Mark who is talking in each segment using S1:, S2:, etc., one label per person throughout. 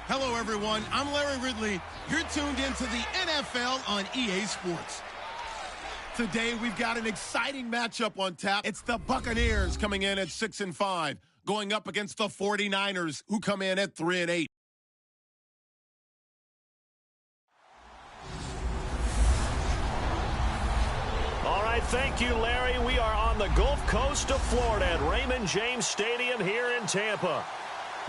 S1: Hello, everyone. I'm Larry Ridley. You're tuned into the NFL on EA Sports. Today, we've got an exciting matchup on tap. It's the Buccaneers coming in at 6-5, going up against the 49ers, who come in at 3-8.
S2: All right, thank you, Larry. We are on the Gulf Coast of Florida at Raymond James Stadium here in Tampa.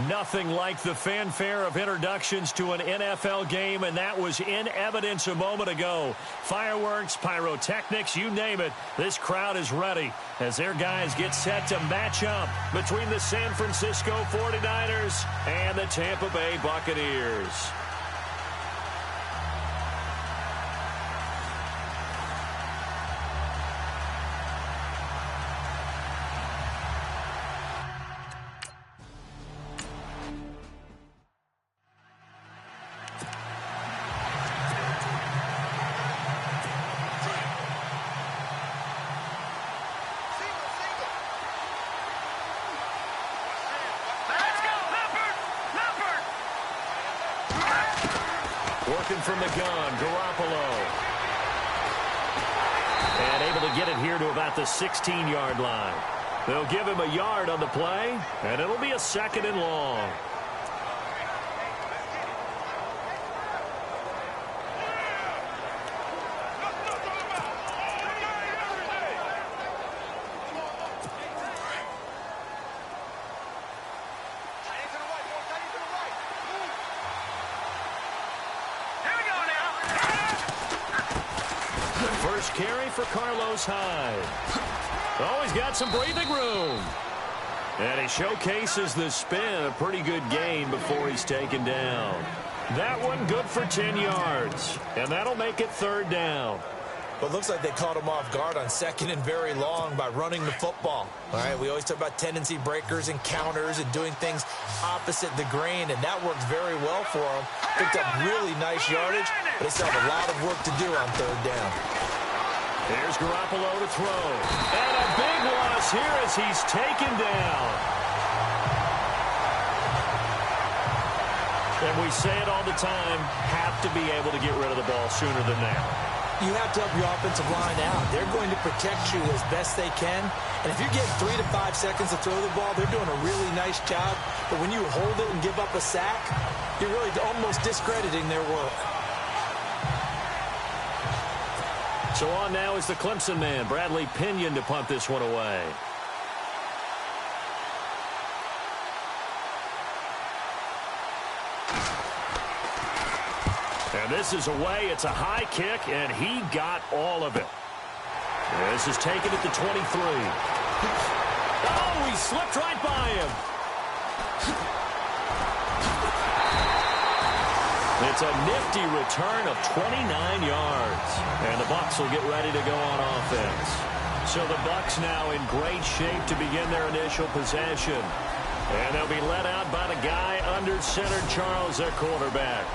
S2: Nothing like the fanfare of introductions to an NFL game, and that was in evidence a moment ago. Fireworks, pyrotechnics, you name it. This crowd is ready as their guys get set to match up between the San Francisco 49ers and the Tampa Bay Buccaneers. Working from the gun, Garoppolo. And able to get it here to about the 16-yard line. They'll give him a yard on the play, and it'll be a 2nd and long. First carry for Carlos Hyde. Oh, he's got some breathing room. And he showcases the spin, a pretty good gain before he's taken down. That one good for 10 yards. And that'll make it 3rd down.
S3: Well, it looks like they caught him off guard on 2nd and very long by running the football. All right, we always talk about tendency breakers and counters and doing things opposite the grain, and that worked very well for him. Picked up really nice yardage, but they still have a lot of work to do on 3rd down.
S2: There's Garoppolo to throw. And a big loss here as he's taken down. And we say it all the time, have to be able to get rid of the ball sooner than that.
S3: You have to help your offensive line out. They're going to protect you as best they can. And if you're getting 3 to 5 seconds to throw the ball, they're doing a really nice job. But when you hold it and give up a sack, you're really almost discrediting their work.
S2: So on now is the Clemson man, Bradley Pinion, to punt this one away. And this is away. It's a high kick, and he got all of it. This is taken at the 23. Oh, he slipped right by him. It's a nifty return of 29 yards. And the Bucs will get ready to go on offense. So the Bucs now in great shape to begin their initial possession. And they'll be led out by the guy under center, Charles, their quarterback.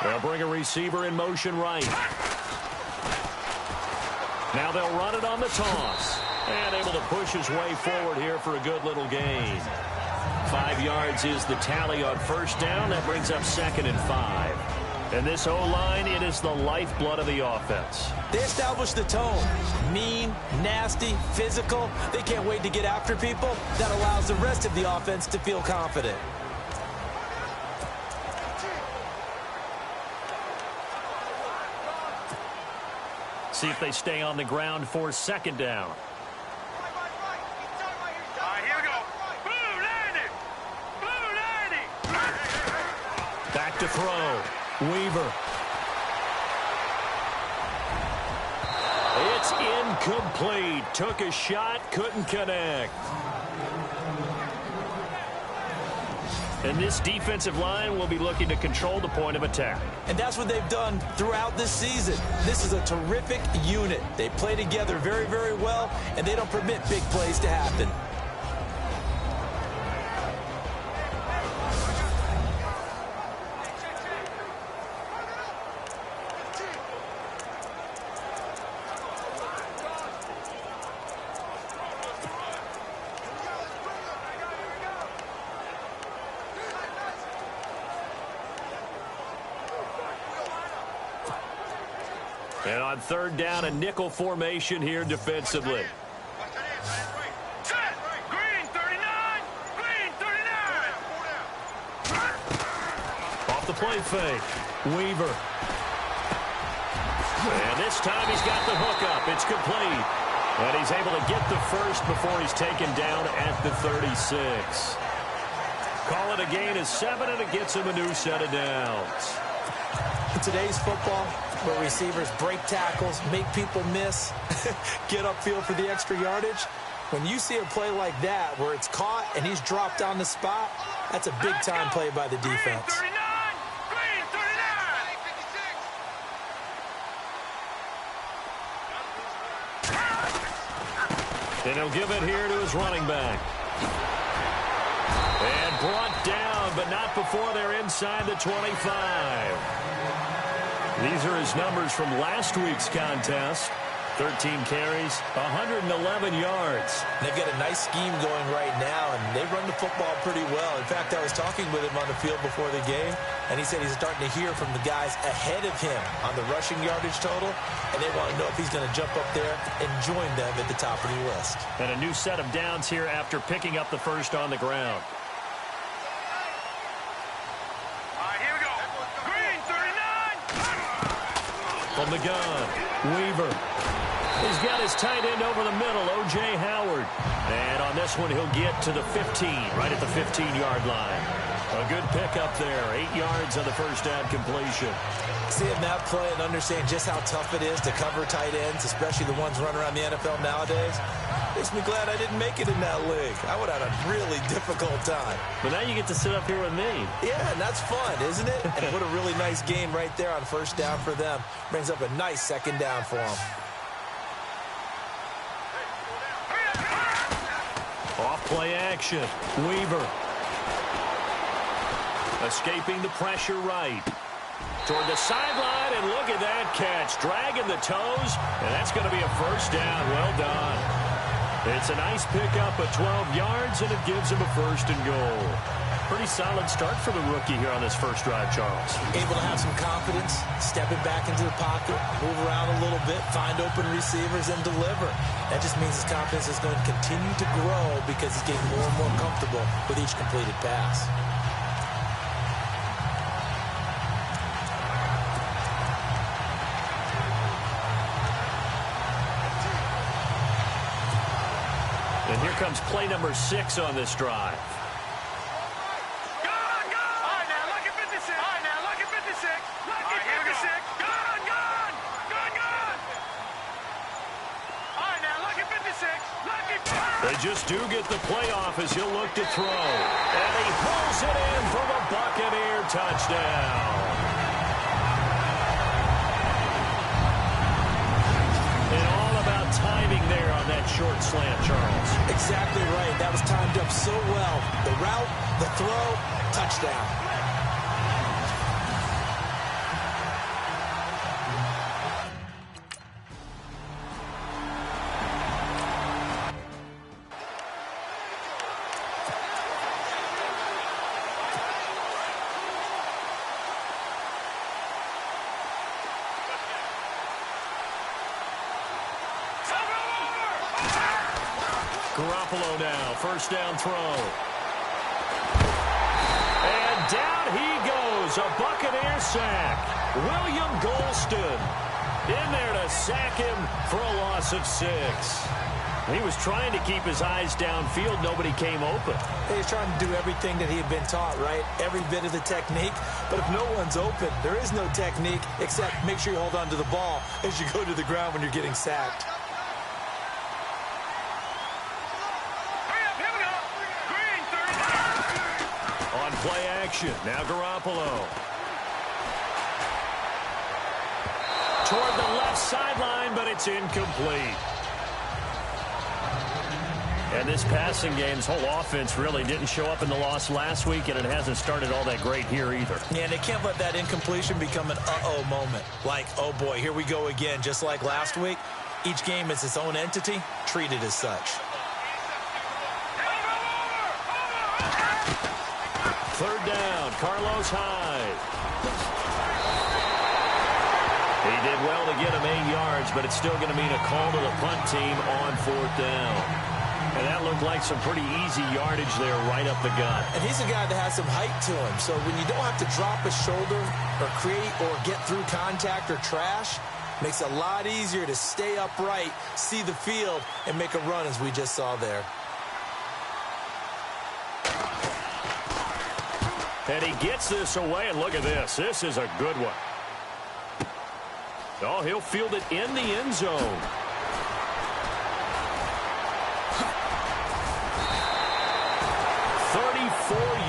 S2: They'll bring a receiver in motion right. Now they'll run it on the toss. And able to push his way forward here for a good little gain. 5 yards is the tally on 1st down. That brings up 2nd and 5. And this O-line, it is the lifeblood of the offense.
S3: They establish the tone. Mean, nasty, physical. They can't wait to get after people. That allows the rest of the offense to feel confident.
S2: See if they stay on the ground for 2nd down.
S4: Here we go. Blue 90.
S2: Back to throw. Weaver. It's Incomplete. Took a shot, couldn't connect. And this defensive line will be looking to control the point of attack.
S3: And that's what they've done throughout this season. This is a terrific unit. They play together very, very well, and they don't permit big plays to happen.
S2: And on third down, a nickel formation here defensively.
S4: Set. Green 39. Green 39.
S2: Off the play fake. Weaver. And this time he's got the hookup. It's complete. And he's able to get the first before he's taken down at the 36. Call it a gain of 7, and it gets him a new set of downs.
S3: In today's football, where receivers break tackles, make people miss, get upfield for the extra yardage, when you see a play like that where it's caught and he's dropped on the spot, that's a big-time play by the defense.
S4: Green 39. Green 39.
S2: And he'll give it here to his running back. And brought down, but not before they're inside the 25. These are his numbers from last week's contest. 13 carries, 111 yards.
S3: They've got a nice scheme going right now, and they run the football pretty well. In fact, I was talking with him on the field before the game, and he said he's starting to hear from the guys ahead of him on the rushing yardage total, and they want to know if he's going to jump up there and join them at the top of the list.
S2: And a new set of downs here after picking up the first on the ground.
S4: All right, here we go. Green 39.
S2: From the gun, Weaver. He's got his tight end over the middle, O.J. Howard. And on this one, he'll get to the 15, right at the 15-yard line. A good pickup there, 8 yards on the first down completion.
S3: Seeing that play and understand just how tough it is to cover tight ends, especially the ones running around the NFL nowadays, makes me glad I didn't make it in that league. I would have had a really difficult time.
S2: But now you get to sit up here with me.
S3: Yeah, and that's fun, isn't it? And what a really nice gain right there on first down for them. Brings up a nice second down for them.
S2: Off play action. Weaver. Escaping the pressure right. Toward the sideline, and look at that catch. Dragging the toes, and that's going to be a first down. Well done. It's a nice pickup of 12 yards, and it gives him a first and goal. Pretty solid start for the rookie here on this first drive, Charles.
S3: Able to have some confidence, stepping back into the pocket, move around a little bit, find open receivers, and deliver. That just means his confidence is going to continue to grow because he's getting more and more comfortable with each completed pass.
S2: And here comes play number 6 on this drive. They just do get the playoff as he'll look to throw. And he pulls it in for the Buccaneer touchdown. And all about timing there on that short slant, Charles.
S3: Exactly right. That was timed up so well. The route, the throw, touchdown.
S2: Garoppolo now, first down throw. And down he goes, a Buccaneer sack. William Golston in there to sack him for a loss of 6. He was trying to keep his eyes downfield. Nobody came open.
S3: He was trying to do everything that he had been taught, right? Every bit of the technique. But if no one's open, there is no technique except make sure you hold on to the ball as you go to the ground when you're getting sacked.
S2: direction. Now Garoppolo. Toward the left sideline, but it's incomplete. And this passing game's whole offense really didn't show up in the loss last week, and it hasn't started all that great here either.
S3: Yeah, and they can't let that incompletion become an uh-oh moment. Like, oh boy, here we go again. Just like last week, each game is its own entity, treated as such.
S2: Third down, Carlos Hyde. He did well to get him 8 yards, but it's still going to mean a call to the punt team on 4th down. And that looked like some pretty easy yardage there right up the gut.
S3: And he's a guy that has some height to him. So when you don't have to drop a shoulder or create or get through contact or trash, makes it a lot easier to stay upright, see the field, and make a run as we just saw there.
S2: And he gets this away, and look at this. This is a good one. Oh, he'll field it in the end zone.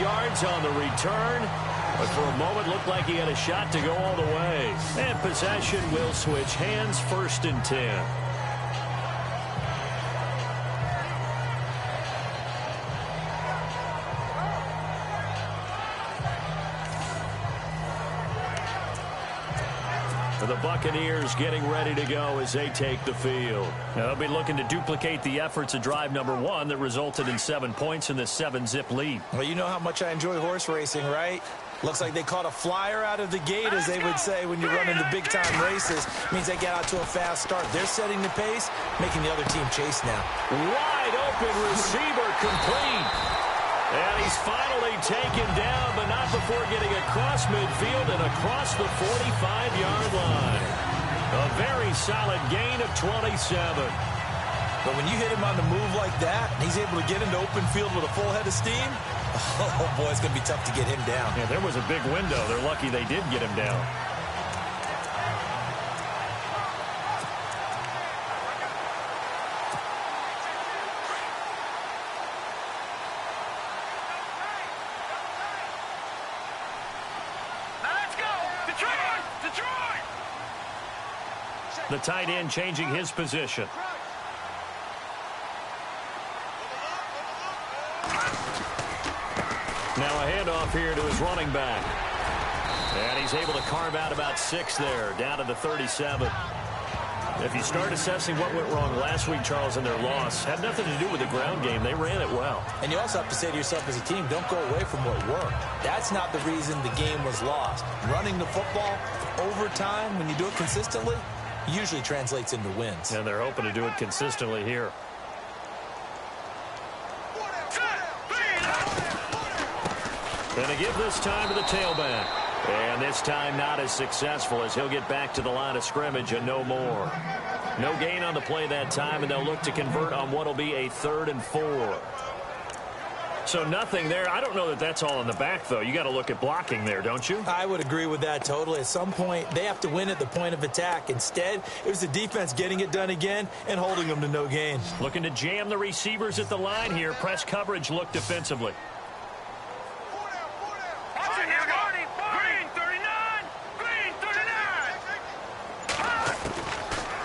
S2: Yards on the return, but for a moment looked like he had a shot to go all the way. And possession will switch hands, 1st and 10. The Buccaneers getting ready to go as they take the field. Now, they'll be looking to duplicate the efforts of drive number 1 that resulted in 7 points in the 7-zip lead.
S3: Well, you know how much I enjoy horse racing, right? Looks like they caught a flyer out of the gate, as they would say when you run into big-time races. Means they get out to a fast start. They're setting the pace, making the other team chase now.
S2: Wide open receiver complete. And he's finally taken down, but not before getting across midfield and across the 45-yard line. A very solid gain of 27.
S3: But when you hit him on the move like that, and he's able to get into open field with a full head of steam, oh boy, it's going to be tough to get him down.
S2: Yeah, there was a big window. They're lucky they did get him down. The tight end changing his position. Now a handoff here to his running back. And he's able to carve out about 6 there, down to the 37. If you start assessing what went wrong last week, Charles, in their loss, had nothing to do with the ground game. They ran it well.
S3: And you also have to say to yourself as a team, don't go away from what worked. That's not the reason the game was lost. Running the football over time, when you do it consistently, usually translates into wins.
S2: And they're hoping to do it consistently here. And they give this time to the tailback. And this time not as successful, as he'll get back to the line of scrimmage and no more. No gain on the play that time, and they'll look to convert on what will be a 3rd and 4. So nothing there. I don't know that that's all in the back, though. You got to look at blocking there, don't you?
S3: I would agree with that totally. At some point, they have to win at the point of attack. Instead, it was the defense getting it done again and holding them to no gain.
S2: Looking to jam the receivers at the line here. Press coverage look defensively.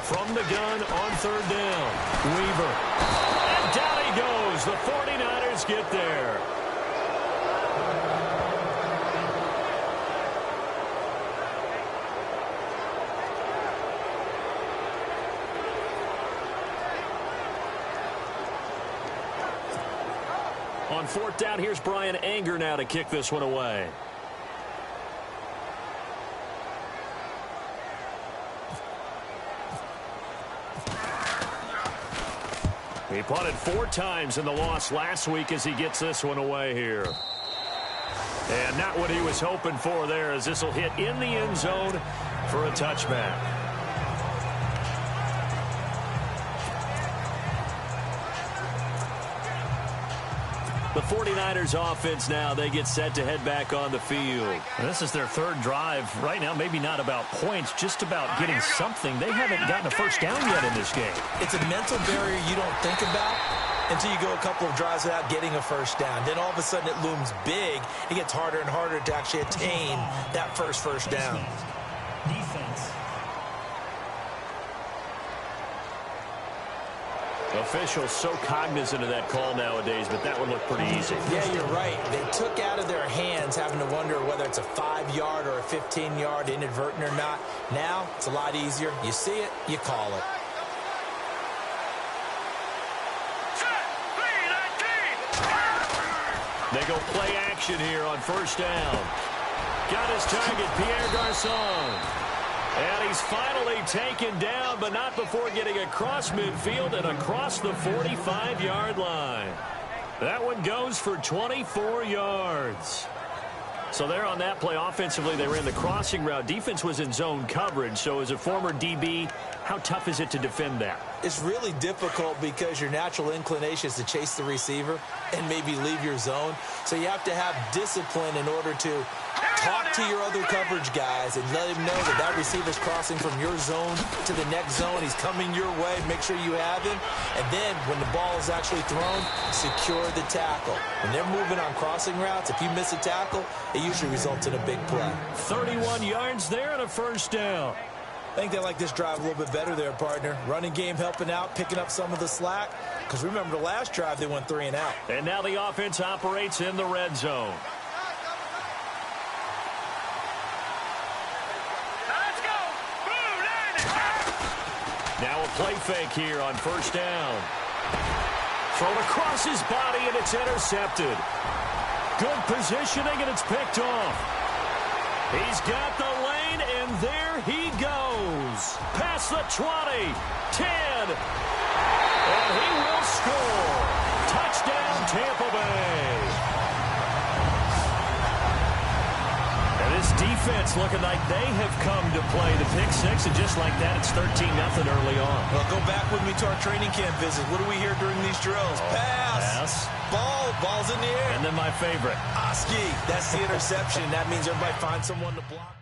S2: From the gun on 3rd down. Weaver. And down he goes. The 49ers get there. On 4th down, here's Brian Anger now to kick this one away. He punted 4 times in the loss last week as he gets this one away here. And not what he was hoping for there, as this will hit in the end zone for a touchback. The 49ers offense now, they get set to head back on the field. And this is their 3rd drive. Right now, maybe not about points, just about getting something. They haven't gotten a first down yet in this game.
S3: It's a mental barrier you don't think about until you go a couple of drives without getting a first down. Then all of a sudden it looms big. It gets harder and harder to actually attain that first down.
S5: Defense.
S2: Officials so cognizant of that call nowadays, but that would look pretty easy.
S3: Yeah, you're right. They took out of their hands having to wonder whether it's a 5-yard or a 15-yard inadvertent or not. Now, it's a lot easier. You see it, you call it.
S2: They go play action here on first down. Got his target, Pierre Garçon. And he's finally taken down, but not before getting across midfield and across the 45-yard line. That one goes for 24 yards. So there on that play, offensively, they ran the crossing route. Defense was in zone coverage. So as a former DB, how tough is it to defend that?
S3: It's really difficult because your natural inclination is to chase the receiver and maybe leave your zone. So you have to have discipline in order to talk to your other coverage guys and let him know that that receiver's crossing from your zone to the next zone. He's coming your way. Make sure you have him. And then when the ball is actually thrown, secure the tackle. When they're moving on crossing routes, if you miss a tackle, it usually results in a big play.
S2: 31 yards there and a first down.
S3: I think they like this drive a little bit better there, partner. Running game helping out, picking up some of the slack. Because remember, the last drive, they went 3 and out.
S2: And now the offense operates in the red zone.
S4: Let's go. Boom, landing.
S2: Now a play fake here on first down. Thrown across his body, and it's intercepted. Good positioning, and it's picked off. He's got the lane, and there he goes. Past the 20, 10, and he will score. Touchdown, Tampa Bay. And this defense looking like they have come to play. The pick six, and just like that, it's 13-0 early on.
S3: Well, go back with me to our training camp visit. What do we hear during these drills? Pass. Ball's in the air.
S2: And then my favorite.
S3: Oski. That's the interception. That means everybody finds someone to block.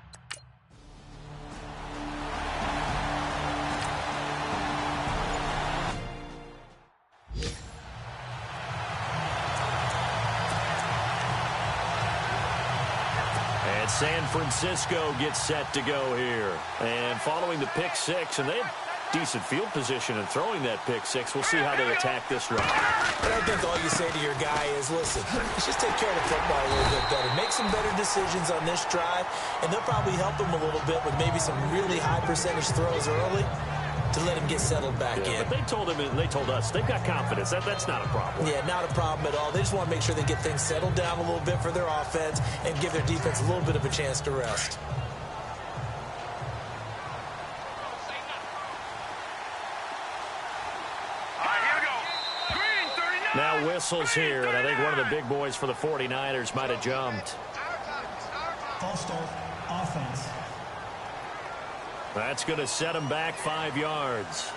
S2: And San Francisco gets set to go here. And following the pick six, and they have decent field position in throwing that pick six. We'll see how they attack this drive.
S3: I think all you say to your guy is, listen, let's just take care of the football a little bit better. Make some better decisions on this drive, and they'll probably help him a little bit with maybe some really high percentage throws early to let him get settled back in.
S2: But they told him, and they told us, they've got confidence. That's not a problem.
S3: Yeah, not a problem at all. They just want to make sure they get things settled down a little bit for their offense and give their defense a little bit of a chance to rest.
S2: Now whistles here, and I think one of the big boys for the 49ers might have jumped.
S5: False start, offense.
S2: That's going to set him back 5 yards.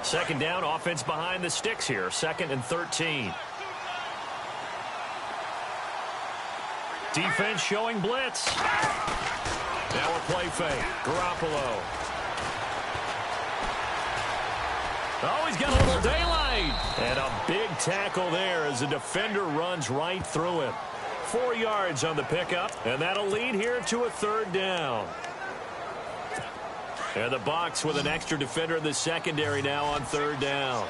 S2: Second down, offense behind the sticks here. 2nd and 13. Defense showing blitz. Now a play fake. Garoppolo. Oh, he's got a little daylight. And a big tackle there as the defender runs right through him. 4 yards on the pickup, and that'll lead here to a 3rd down. And the Bucs with an extra defender in the secondary now on 3rd down.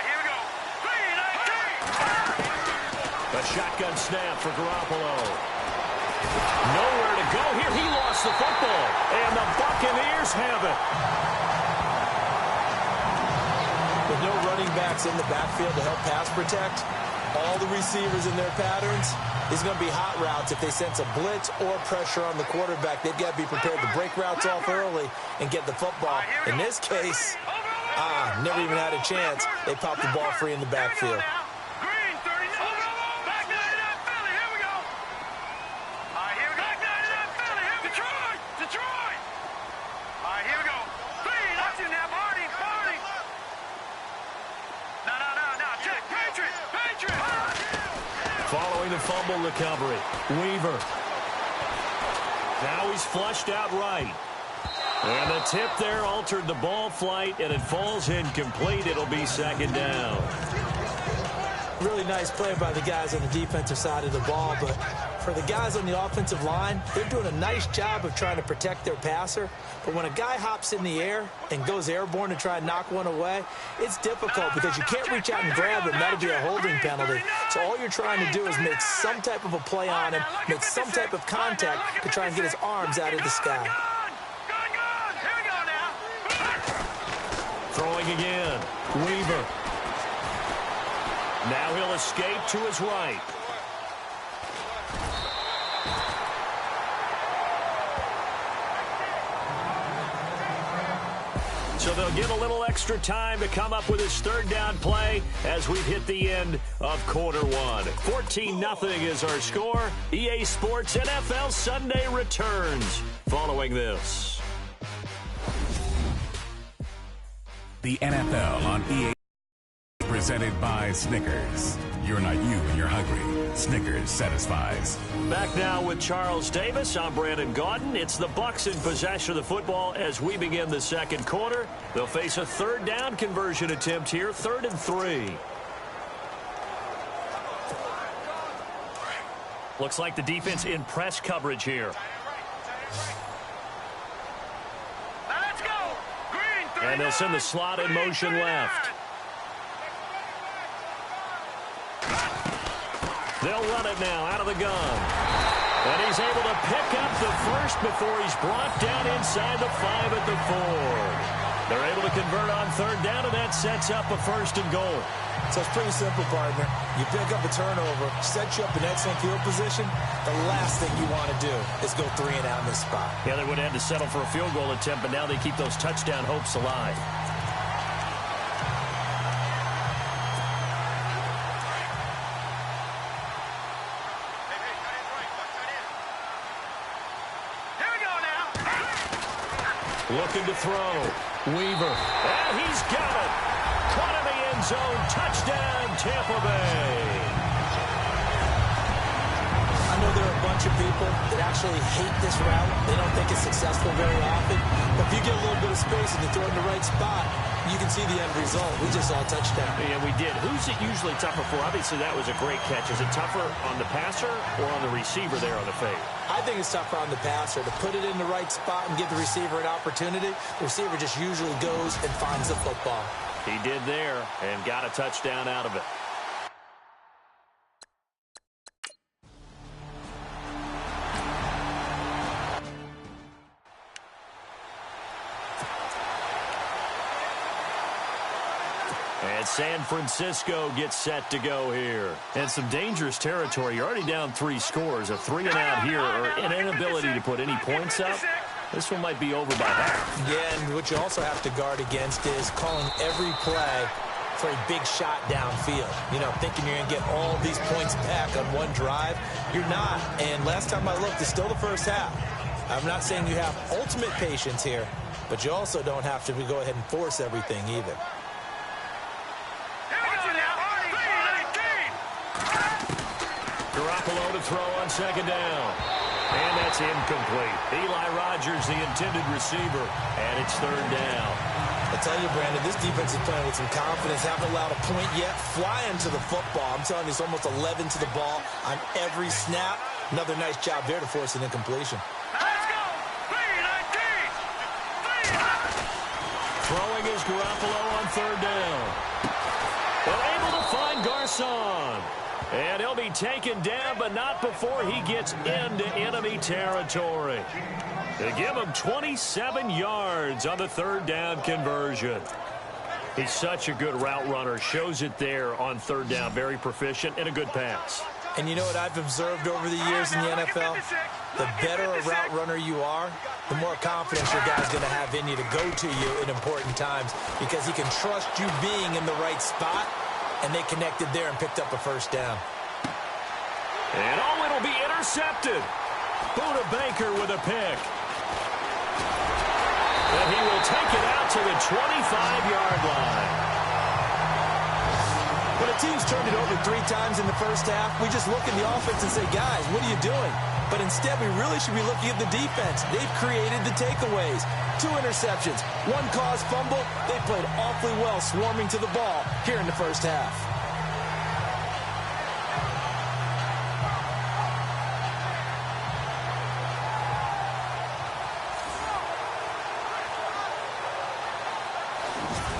S4: Here we go.
S2: A shotgun snap for Garoppolo. Nowhere to go here. He lost the football. And the Buccaneers have it.
S3: With no running backs in the backfield to help pass protect, all the receivers in their patterns, is going to be hot routes. If they sense a blitz or pressure on the quarterback, they've got to be prepared to break routes off early and get the football. In this case, never even had a chance. They popped the ball free in the backfield.
S4: Green, 39. Back 99, Philly. Here we go. Here we go. Back 99, Philly. Here we go. Detroit. Here we go. Green, that's you now. Party.
S2: fumble recovery. Weaver. Now he's flushed out right. And the tip there altered the ball flight, and it falls incomplete. It'll be second down.
S3: Really nice play by the guys on the defensive side of the ball, but for the guys on the offensive line, they're doing a nice job of trying to protect their passer. But when a guy hops in the air and goes airborne to try and knock one away, it's difficult because you can't reach out and grab him. That'll be a holding penalty. So all you're trying to do is make some type of a play on him, make some type of contact to try and get his arms out of the sky.
S2: Throwing again. Weaver. Now he'll escape to his right. So they'll get a little extra time to come up with his third down play as we've hit the end of quarter one. 14-0 is our score. EA Sports NFL Sunday returns following this.
S6: The NFL on EA presented by Snickers. You're not you when you're hungry. Snickers satisfies.
S2: Back now with Charles Davis. I'm Brandon Gaudin. It's the Bucs in possession of the football as we begin the second quarter. They'll face a third down conversion attempt here, 3rd and 3. Looks like the defense in press coverage here. And they'll send the slot in motion left. They'll run it now out of the gun. And he's able to pick up the first before he's brought down inside the 5 at the 4. They're able to convert on third down, and that sets up a 1st and goal.
S3: So it's pretty simple, partner. You pick up a turnover, set you up in excellent field position. The last thing you want to do is go 3 and out in this spot.
S2: Yeah, they would have had to settle for a field goal attempt, but now they keep those touchdown hopes alive. Looking to throw. Weaver. And he's got it. Caught in the end zone. Touchdown, Tampa Bay.
S3: I know there are a bunch of people that actually hate this route. They don't think it's successful very often. But if you get a little bit of space and you throw it in the right spot, you can see the end result. We just saw a touchdown.
S2: Yeah, we did. Who's it usually tougher for? Obviously, that was a great catch. Is it tougher on the passer or on the receiver there on the fade?
S3: I think it's tougher on the passer to put it in the right spot and give the receiver an opportunity. The receiver just usually goes and finds the football.
S2: He did there and got a touchdown out of it. And San Francisco gets set to go here. And some dangerous territory. You're already down 3 scores. A 3 and out here, or an inability to put any points up. This one might be over by half.
S3: Yeah, and what you also have to guard against is calling every play for a big shot downfield. You know, thinking you're going to get all these points back on one drive. You're not. And last time I looked, it's still the first half. I'm not saying you have ultimate patience here, but you also don't have to go ahead and force everything either.
S2: Garoppolo to throw on second down. And that's incomplete. Eli Rogers, the intended receiver, and it's third down.
S3: I tell you, Brandon, this defense is playing with some confidence. Haven't allowed a point yet. Flying to the football. I'm telling you, it's almost 11 to the ball on every snap. Another nice job there to force an incompletion.
S4: Let's go! 3-19!
S2: Throwing is Garoppolo on third down. And able to find Garcon. And he'll be taken down, but not before he gets into enemy territory. They give him 27 yards on the third down conversion. He's such a good route runner. Shows it there on third down. Very proficient and a good pass.
S3: And you know what I've observed over the years in the NFL? The better a route runner you are, the more confidence your guy's going to have in you to go to you in important times because he can trust you being in the right spot. And they connected there and picked up a first down.
S2: And it'll be intercepted. Buda Baker with a pick. And he will take it out to the 25-yard line.
S3: When a team's turned it over 3 times in the first half, we just look at the offense and say, guys, what are you doing? But instead, we really should be looking at the defense. They've created the takeaways. 2 interceptions, 1 caused fumble. They played awfully well swarming to the ball here in the first half.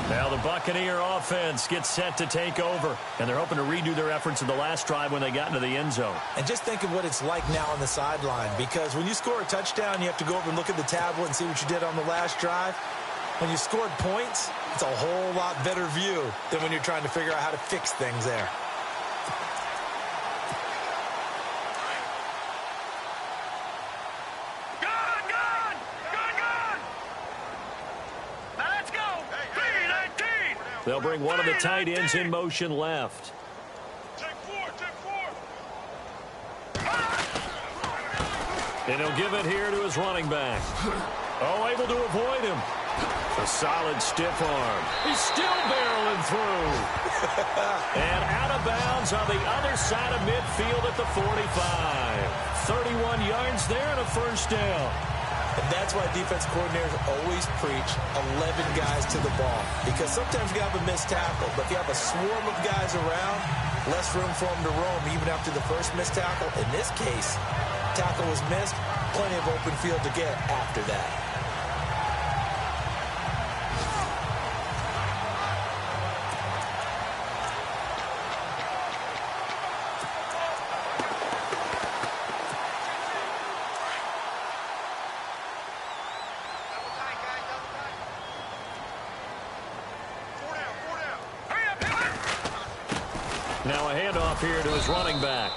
S2: Now the Buccaneer offense gets set to take over, and they're hoping to redo their efforts in the last drive when they got into the end zone.
S3: And just think of what it's like now on the sideline, because when you score a touchdown, you have to go over and look at the tablet and see what you did on the last drive. When you scored points, it's a whole lot better view than when you're trying to figure out how to fix things there.
S2: They'll bring one of the tight ends in motion left. And he'll give it here to his running back. Oh, able to avoid him. A solid stiff arm. He's still barreling through. And out of bounds on the other side of midfield at the 45. 31 yards there and a first down.
S3: And that's why defense coordinators always preach 11 guys to the ball. Because sometimes you have a missed tackle, but if you have a swarm of guys around, less room for them to roam even after the first missed tackle. In this case, tackle was missed, plenty of open field to get after that.
S2: Now a handoff here to his running back.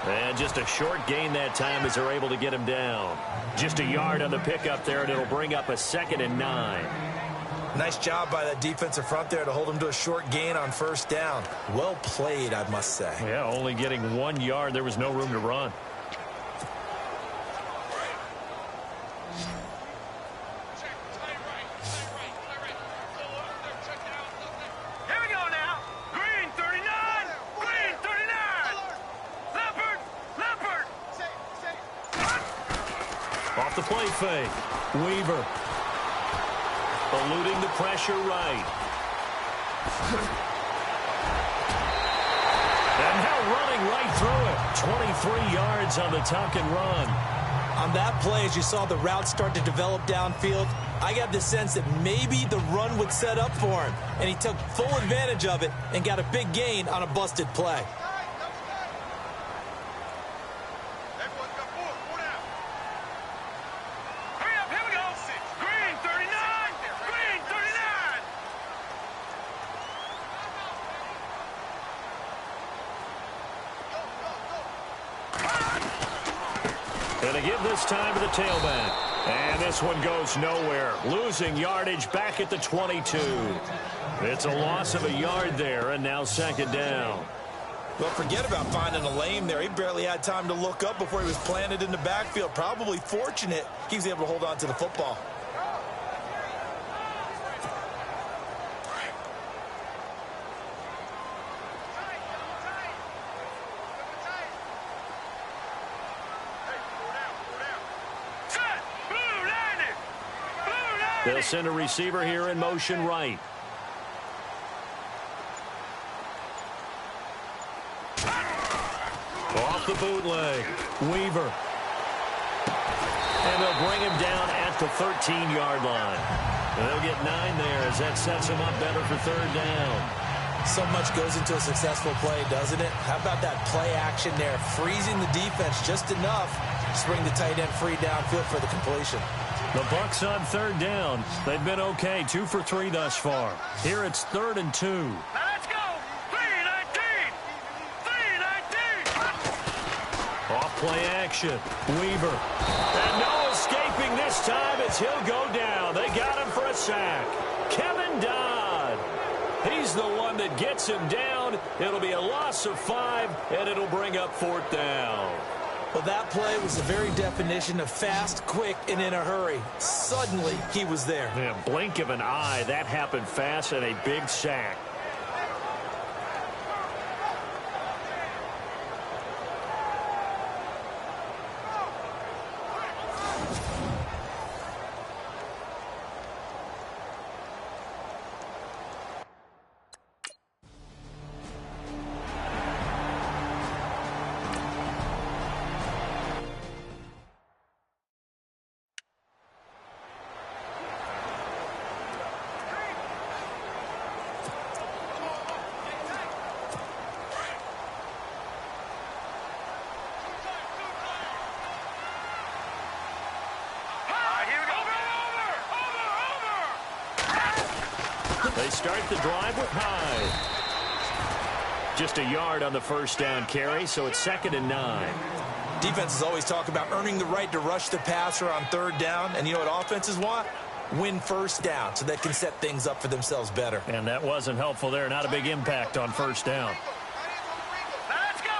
S2: And just a short gain that time as they're able to get him down. Just a yard on the pickup there, and it'll bring up a 2nd and 9.
S3: Nice job by that defensive front there to hold him to a short gain on first down. Well played, I must say.
S2: Yeah, only getting 1 yard. There was no room to run. Off the play fake. Weaver. Eluding the pressure right. And now running right through it. 23 yards on the tuck and run.
S3: On that play, as you saw the route start to develop downfield, I got the sense that maybe the run would set up for him. And he took full advantage of it and got a big gain on a busted play.
S2: And they give this time to the tailback. And this one goes nowhere. Losing yardage back at the 22. It's a loss of a yard there, and now 2nd down.
S3: Well, forget about finding a lane there. He barely had time to look up before he was planted in the backfield. Probably fortunate he was able to hold on to the football.
S2: They'll send a receiver here in motion right. Off the bootleg. Weaver. And they'll bring him down at the 13-yard line. And they'll get 9 there as that sets him up better for 3rd down.
S3: So much goes into a successful play, doesn't it? How about that play action there? Freezing the defense just enough to bring the tight end free downfield for the completion.
S2: The Bucs on 3rd down. They've been okay, 2 for 3 thus far. Here it's 3rd and 2.
S4: Now let's go. 3-19. 3-19.
S2: Off play action. Weaver. And no escaping this time as he'll go down. They got him for a sack. Kevin Dodd. He's the one that gets him down. It'll be a loss of 5, and it'll bring up 4th down.
S3: Well, that play was the very definition of fast, quick, and in a hurry. Suddenly, he was there.
S2: Yeah, blink of an eye. That happened fast and a big sack. They start the drive with Hyde. Just a yard on the first down carry, so it's 2nd and 9.
S3: Defenses always talk about earning the right to rush the passer on 3rd down, and you know what offenses want? Win first down so they can set things up for themselves better.
S2: And that wasn't helpful there. Not a big impact on first down.
S4: Let's go.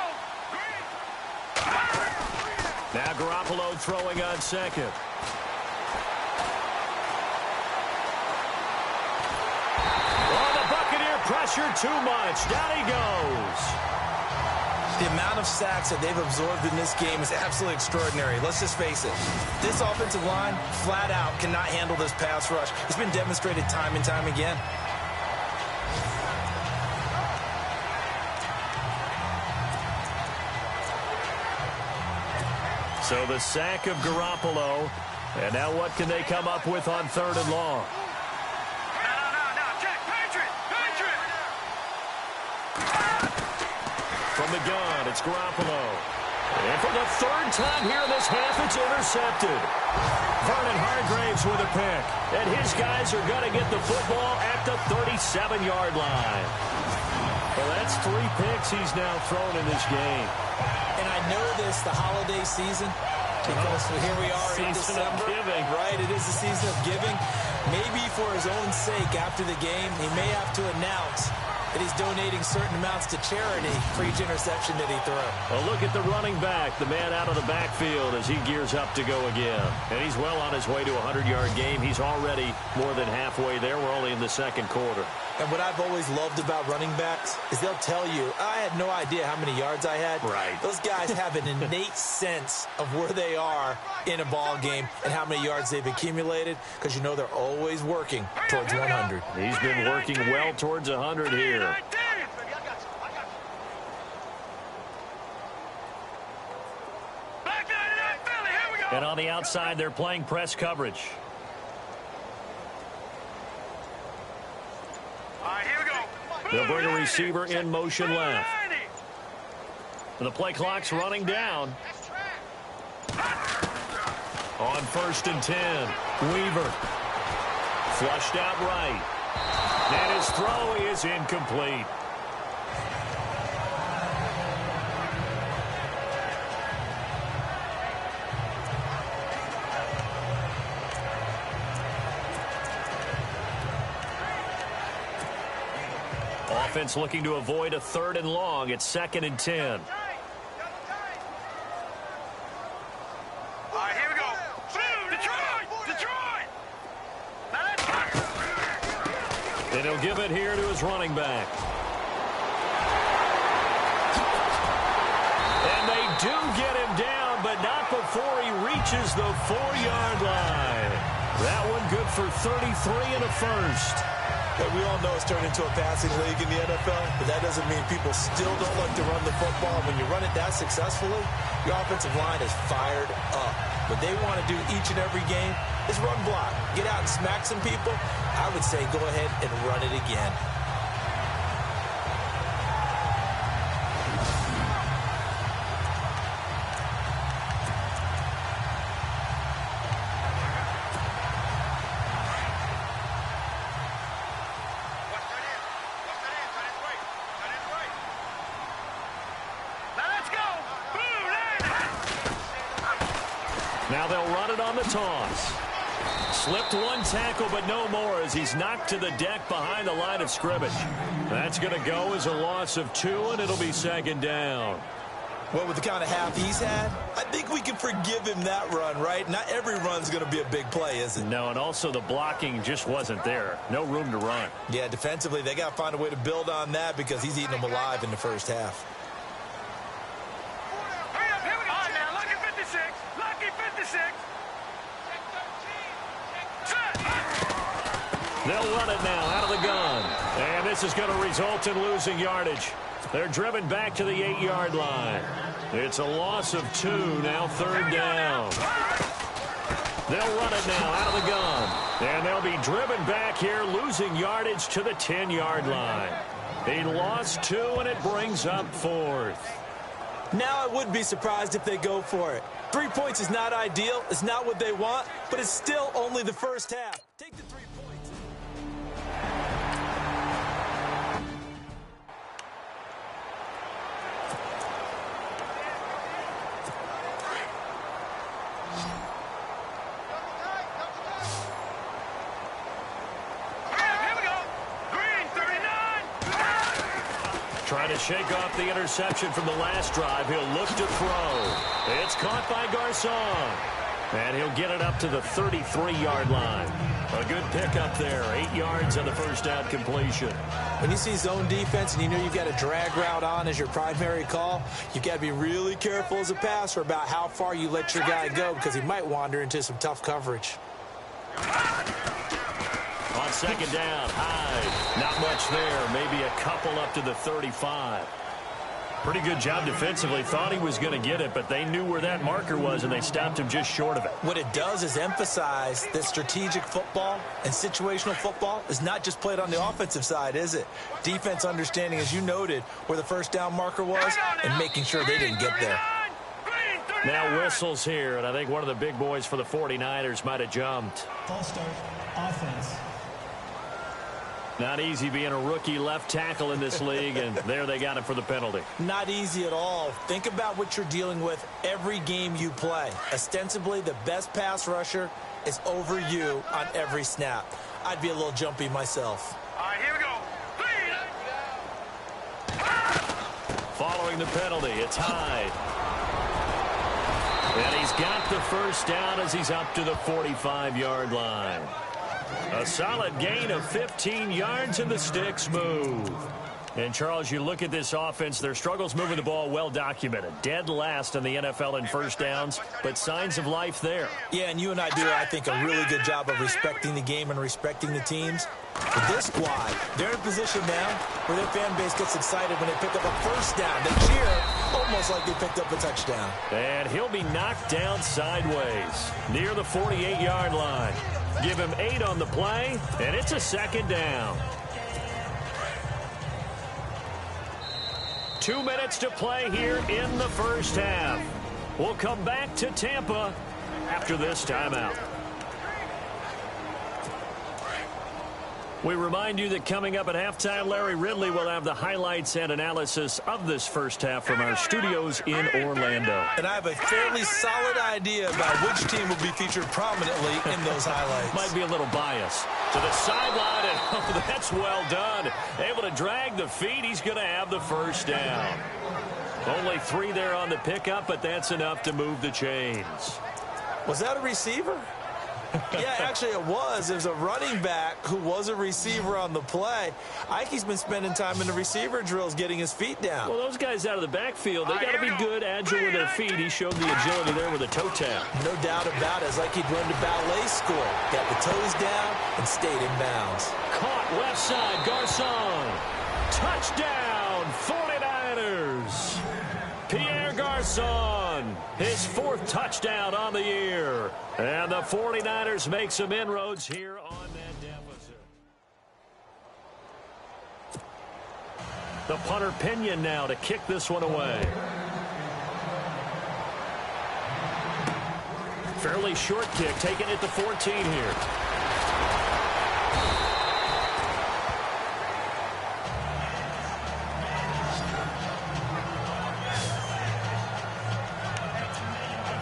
S2: Now Garoppolo throwing on 2nd. Oh, the Buccaneer pressure too much. Down he goes.
S3: The amount of sacks that they've absorbed in this game is absolutely extraordinary. Let's just face it. This offensive line, flat out, cannot handle this pass rush. It's been demonstrated time and time again.
S2: So the sack of Garoppolo. And now what can they come up with on 3rd and long?
S4: No. Check. Patriot.
S2: From the gun, it's Garoppolo. And for the 3rd time here in this half, it's intercepted. Vernon Hargreaves with a pick. And his guys are going to get the football at the 37-yard line. Well, that's 3 picks he's now thrown in this game.
S3: And I know this, the holiday season, because here we are in December.
S2: Giving.
S3: Right, it is the season of giving. Maybe for his own sake after the game, he may have to announce that he's donating certain amounts to charity for each interception that he threw.
S2: Well, look at the running back, the man out of the backfield as he gears up to go again. And he's well on his way to a 100-yard game. He's already more than halfway there. We're only in the 2nd quarter.
S3: And what I've always loved about running backs is they'll tell you, I had no idea how many yards I had.
S2: Right.
S3: Those guys have an innate sense of where they are in a ball game and how many yards they've accumulated, because you know they're always working towards 100.
S2: He's been working well towards 100 here. And on the outside, they're playing press coverage. They'll bring a receiver in motion left. And the play clock's running down. On 1st and 10, Weaver. Flushed out right. And his throw is incomplete. Offense looking to avoid a 3rd and long. It's 2nd and 10.
S4: All right, here we go. Detroit!
S2: And he'll give it here to his running back. And they do get him down, but not before he reaches the 4-yard line. That one good for 33 and a first.
S3: And we all know it's turned into a passing league in the NFL, but that doesn't mean people still don't like to run the football. When you run it that successfully, your offensive line is fired up. What they want to do each and every game is run block. Get out and smack some people. I would say go ahead and run it again.
S2: Now they'll run it on the toss. Slipped one tackle, but no more as he's knocked to the deck behind the line of scrimmage. That's going to go as a loss of 2, and it'll be 2nd down.
S3: Well, with the kind of half he's had, I think we can forgive him that run, right? Not every run's going to be a big play, is it?
S2: No, and also the blocking just wasn't there. No room to run.
S3: Yeah, defensively, they got to find a way to build on that because he's eating them alive in the first half.
S2: They'll run it now out of the gun. And this is going to result in losing yardage. They're driven back to the 8-yard line. It's a loss of 2, now 3rd down. They'll run it now out of the gun. And they'll be driven back here, losing yardage to the 10-yard line. He lost 2, and it brings up 4th.
S3: Now I wouldn't be surprised if they go for it. 3 points is not ideal. It's not what they want, but it's still only the first half. Take the 3 points.
S2: to shake off the interception from the last drive. He'll look to throw. It's caught by Garcon. And he'll get it up to the 33-yard line. A good pickup there. 8 yards on the first down completion.
S3: When you see zone defense and you know you've got a drag route on as your primary call, you've got to be really careful as a passer about how far you let your guy go because he might wander into some tough coverage.
S2: On second down, Hyde. Not much there. Maybe a couple up to the 35. Pretty good job defensively. Thought he was going to get it, but they knew where that marker was, and they stopped him just short of it.
S3: What it does is emphasize that strategic football and situational football is not just played on the offensive side, is it? Defense understanding, as you noted, where the first down marker was and making sure they didn't get there.
S2: Now whistles here, and I think one of the big boys for the 49ers might have jumped.
S5: False start, offense.
S2: Not easy being a rookie left tackle in this league, and there they got him for the penalty.
S3: Not easy at all. Think about what you're dealing with every game you play. Ostensibly, the best pass rusher is over you on every snap. I'd be a little jumpy myself.
S4: All right, here we go.
S2: Following the penalty, it's Hyde. And he's got the first down as he's up to the 45-yard line. A solid gain of 15 yards, and the sticks move. And, Charles, you look at this offense, their struggles moving the ball well documented. Dead last in the NFL in first downs, but signs of life there.
S3: Yeah, and you and I do, I think, a really good job of respecting the game and respecting the teams. But this squad, they're in a position now where their fan base gets excited when they pick up a first down. They cheer almost like they picked up a touchdown.
S2: And he'll be knocked down sideways near the 48-yard line. Give him 8 on the play, and it's a second down. 2 minutes to play here in the first half. We'll come back to Tampa after this timeout. We remind you that coming up at halftime, Larry Ridley will have the highlights and analysis of this first half from our studios in Orlando.
S3: And I have a fairly solid idea about which team will be featured prominently in those highlights.
S2: Might be a little biased. To the sideline, and oh, that's well done. Able to drag the feet. He's going to have the first down. Only 3 there on the pickup, but that's enough to move the chains.
S3: Was that a receiver? Yeah, actually it was. There's a running back who was a receiver on the play. Ike's been spending time in the receiver drills getting his feet down.
S2: Well, those guys out of the backfield, they got to be good, agile with their feet. He showed the agility there with a toe tap.
S3: No doubt about it. It's like he'd run to ballet school. Got the toes down and stayed in bounds.
S2: Caught left side, Garcon. Touchdown, 49ers. Pierre Garcon, his 4th touchdown on the year. And the 49ers make some inroads here on that deficit. The punter Pinion now to kick this one away. Fairly short kick, taking it to 14 here.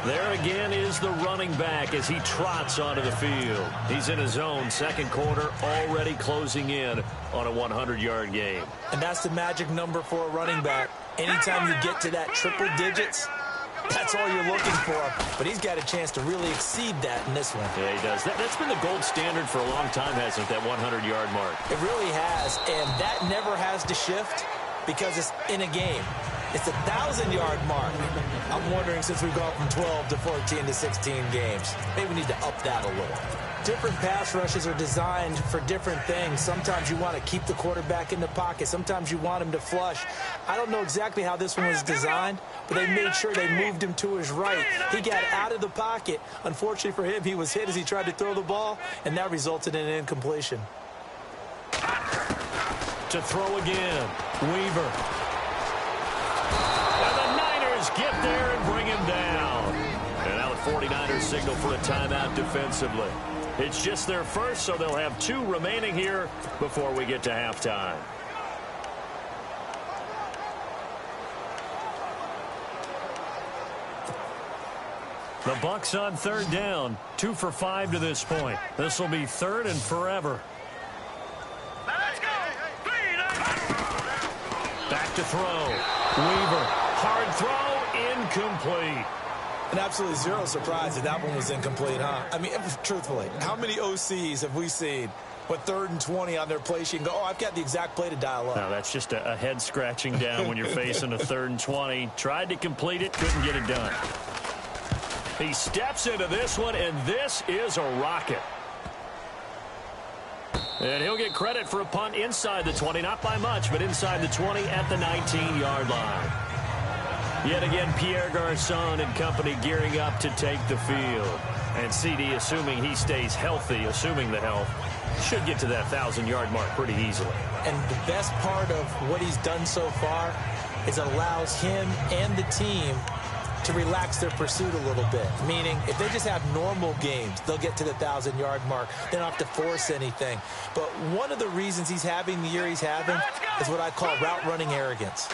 S2: There again is the running back as he trots onto the field. He's in his own second quarter, already closing in on a 100-yard game.
S3: And that's the magic number for a running back. Anytime you get to that triple digits, that's all you're looking for. But he's got a chance to really exceed that in this one.
S2: Yeah, he does. That's been the gold standard for a long time, hasn't it, that 100-yard mark?
S3: It really has, and that never has to shift because it's in a game. It's a 1,000-yard mark. I'm wondering, since we've gone from 12 to 14 to 16 games, maybe we need to up that a little. Different pass rushes are designed for different things. Sometimes you want to keep the quarterback in the pocket. Sometimes you want him to flush. I don't know exactly how this one was designed, but they made sure they moved him to his right. He got out of the pocket. Unfortunately for him, he was hit as he tried to throw the ball, and that resulted in an incompletion.
S2: To throw again, Weaver. And the Niners get there and bring him down. And now the 49ers signal for a timeout defensively. It's just their first, so they'll have 2 remaining here before we get to halftime. The Bucs on 3rd down, 2 for 5 to this point. This will be 3rd and forever.
S4: Let's go.
S2: Back back to throw. Weaver, hard throw, incomplete.
S3: And absolutely zero surprise that one was incomplete, huh? I mean, truthfully, how many OCs have we seen with 3rd and 20 on their play sheet and go, oh, I've got the exact play to dial up?
S2: No, that's just a head scratching down when you're facing a 3rd and 20. Tried to complete it, couldn't get it done. He steps into this one, and this is a rocket. And he'll get credit for a punt inside the 20, not by much, but inside the 20 at the 19-yard line. Yet again, Pierre Garçon and company gearing up to take the field. And CD, assuming he stays healthy, assuming the health, should get to that 1,000-yard mark pretty easily.
S3: And the best part of what he's done so far is it allows him and the team to relax their pursuit a little bit. Meaning, if they just have normal games, they'll get to the 1,000-yard mark. They don't have to force anything. But one of the reasons he's having the year he's having is what I call route running arrogance.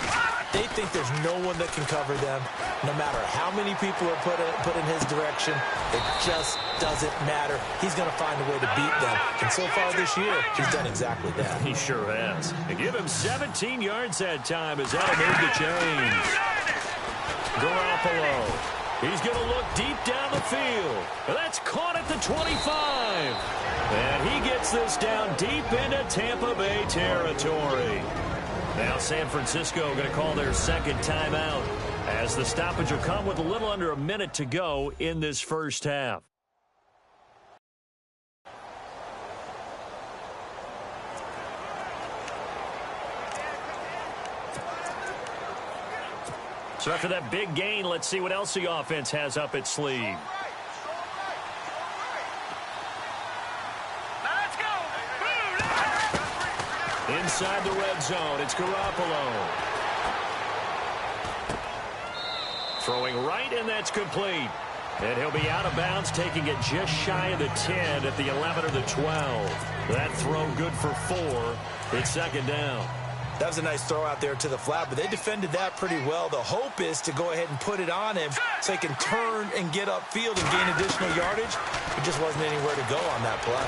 S3: They think there's no one that can cover them. No matter how many people are put in his direction, it just doesn't matter. He's going to find a way to beat them. And so far this year, he's done exactly that.
S2: He sure has. And give him 17 yards that time as that'll move the chains. Garoppolo. He's going to look deep down the field. That's caught at the 25. And he gets this down deep into Tampa Bay territory. Now San Francisco going to call their second timeout as the stoppage will come with a little under a minute to go in this first half. So after that big gain, let's see what else the offense has up its sleeve.
S4: Let's go.
S2: Inside the red zone, it's Garoppolo. Throwing right, and that's complete. And he'll be out of bounds, taking it just shy of the 10 at the 11 or the 12. That throw good for 4. It's second down.
S3: That was a nice throw out there to the flat, but they defended that pretty well. The hope is to go ahead and put it on him so he can turn and get upfield and gain additional yardage. It just wasn't anywhere to go on that play.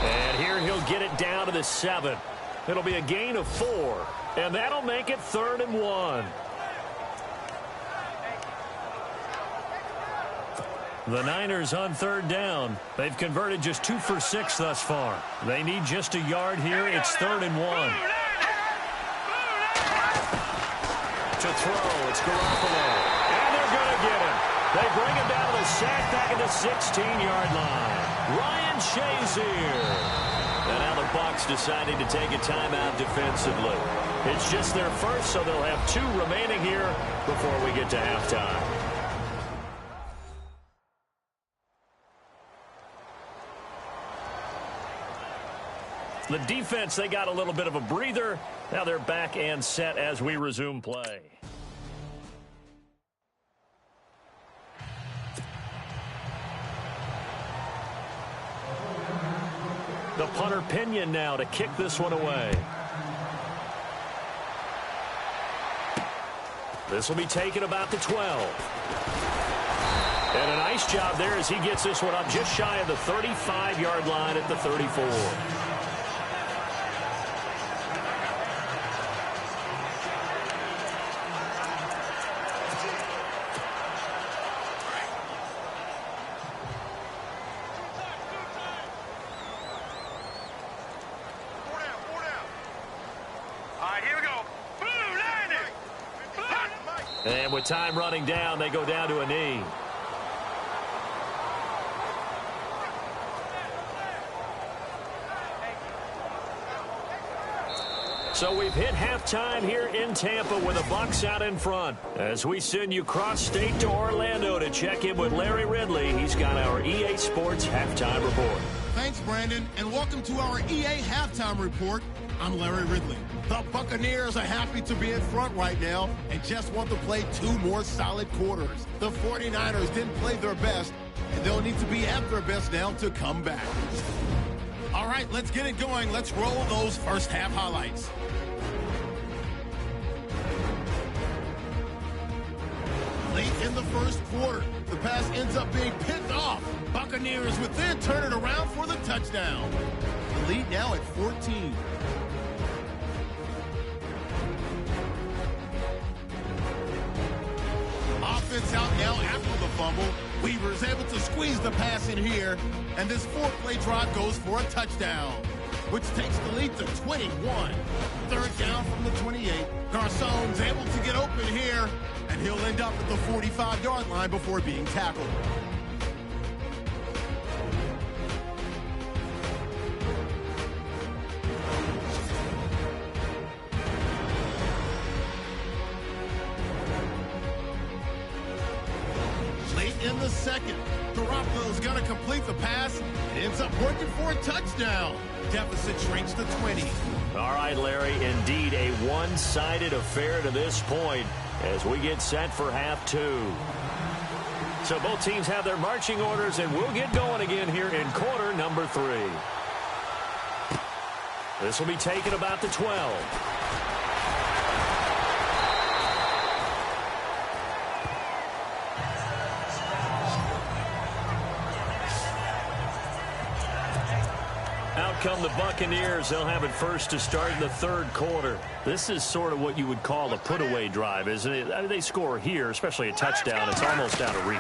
S2: And here he'll get it down to the 7. It'll be a gain of 4, and that'll make it 3rd and 1. The Niners on 3rd down. They've converted just 2 for 6 thus far. They need just a yard here. It's 3rd and 1. To throw, it's Garoppolo. And they're going to get him. They bring him down to the sack back at the 16-yard line. Ryan Shazier. And now the Bucs deciding to take a timeout defensively. It's just their first, so they'll have 2 remaining here before we get to halftime. The defense, they got a little bit of a breather. Now they're back and set as we resume play. The punter Pinion now to kick this one away. This will be taken about the 12. And a nice job there as he gets this one up just shy of the 35-yard line at the 34. And with time running down, they go down to a knee. So we've hit halftime here in Tampa with the Bucs out in front. As we send you cross-state to Orlando to check in with Larry Ridley. He's got our EA Sports Halftime Report.
S1: Thanks, Brandon, and welcome to our EA Halftime Report. I'm Larry Ridley. The Buccaneers are happy to be in front right now and just want to play 2 more solid quarters. The 49ers didn't play their best, and they'll need to be at their best now to come back. All right, let's get it going. Let's roll those first half highlights. Late in the first quarter, the pass ends up being picked off. Buccaneers within turn it around for the touchdown. The lead now at 14. offense out now after the fumble. Weaver is able to squeeze the pass in here, and this 4-play drive goes for a touchdown, which takes the lead to 21. Third down from the 28. Garcon's able to get open here, and he'll end up at the 45-yard line before being tackled. In the second, Garoppolo's going to complete the pass and ends up working for a touchdown. Deficit shrinks to 20.
S2: All right, Larry, indeed a one-sided affair to this point as we get set for half two. So both teams have their marching orders, and we'll get going again here in quarter number 3. This will be taken about the 12. Out come the Buccaneers. They'll have it first to start in the third quarter. This is sort of what you would call a put-away drive, isn't it? I mean, they score here, especially a touchdown. It's almost out of reach.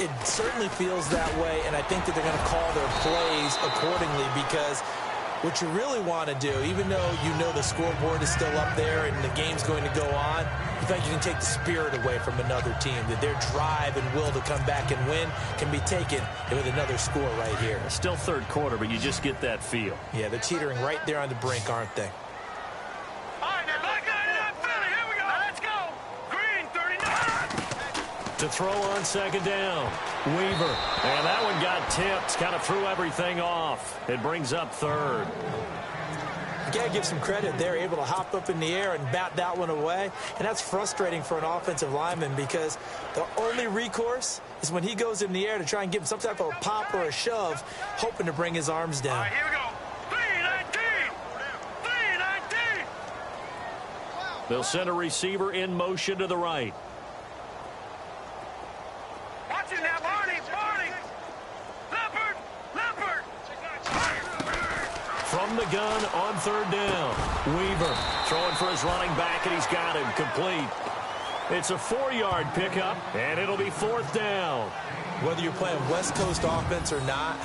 S3: It certainly feels that way, and I think that they're going to call their plays accordingly because what you really want to do, even though you know the scoreboard is still up there and the game's going to go on, you think you can take the spirit away from another team, that their drive and will to come back and win can be taken with another score right here.
S2: It's still third quarter, but you just get that feel.
S3: Yeah, they're teetering right there on the brink, aren't they?
S4: All right, now back 99 Philly. Here we go. Let's go. Green 39.
S2: To throw on second down. Weaver. And that one got tipped. Kind of threw everything off. It brings up third.
S3: You got to give some credit. They're able to hop up in the air and bat that one away. And that's frustrating for an offensive lineman because the only recourse is when he goes in the air to try and give him some type of a pop or a shove, hoping to bring his arms down.
S4: All right, here we go. 319. 319.
S2: They'll send a receiver in motion to the right.
S4: Watch it now, Barney. Barney. Leopard. Leopard.
S2: From the gun on third down. Weaver throwing for his running back, and he's got him complete. It's a 4-yard pickup, and it'll be fourth down.
S3: Whether you're playing West Coast offense or not,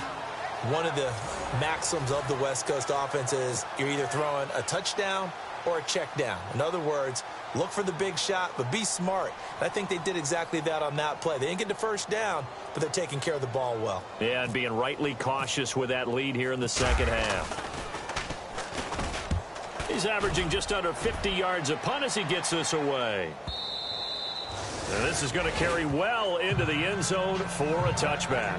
S3: one of the maxims of the West Coast offense is you're either throwing a touchdown or a check down. In other words, look for the big shot, but be smart. And I think they did exactly that on that play. They didn't get the first down, but they're taking care of the ball well.
S2: Yeah, and being rightly cautious with that lead here in the second half. He's averaging just under 50 yards a punt as he gets this away. And this is going to carry well into the end zone for a touchback.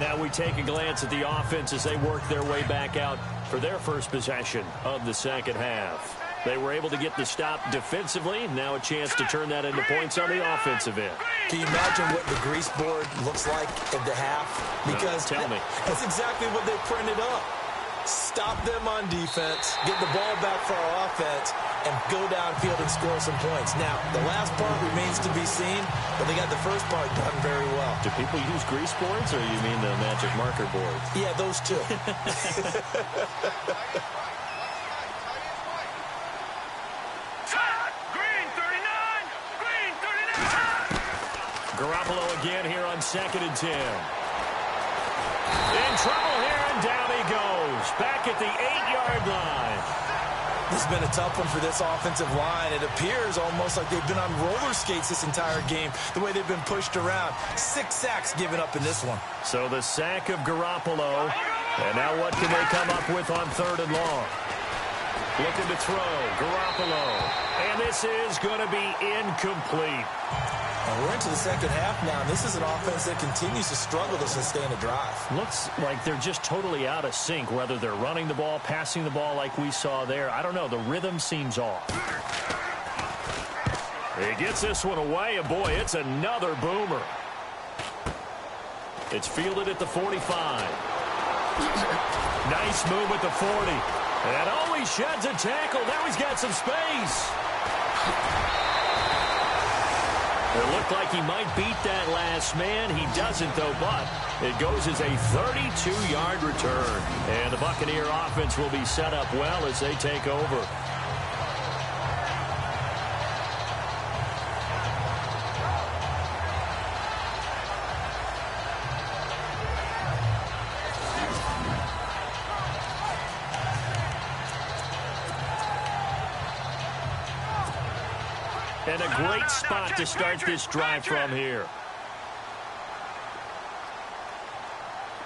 S2: Now we take a glance at the offense as they work their way back out for their first possession of the second half. They were able to get the stop defensively. Now a chance to turn that into points on the offensive end.
S3: Can you imagine what the grease board looks like at the half? Because
S2: tell me.
S3: That's exactly what they printed up. Stop them on defense, get the ball back for our offense, and go downfield and score some points. Now, the last part remains to be seen, but they got the first part done very well.
S2: Do people use grease boards, or you mean the magic marker board?
S3: Yeah, those two.
S4: Green 39. Green 39.
S2: Garoppolo again here on 2nd and 10. In trouble here, and down he goes. Back at the 8-yard line.
S3: This has been a tough one for this offensive line. It appears almost like they've been on roller skates this entire game, the way they've been pushed around. 6 sacks given up in this one.
S2: So the sack of Garoppolo. And now what can they come up with on 3rd and long? Looking to throw. Garoppolo. And this is going to be incomplete.
S3: We're into the second half now, and this is an offense that continues to struggle to sustain a drive.
S2: Looks like they're just totally out of sync, whether they're running the ball, passing the ball like we saw there. I don't know. The rhythm seems off. He gets this one away, and boy, it's another boomer. It's fielded at the 45. Nice move at the 40. And oh, he sheds a tackle. Now he's got some space. It looked like he might beat that last man. He doesn't, though, but it goes as a 32-yard return. And the Buccaneer offense will be set up well as they take over. And a great spot to start this drive from here.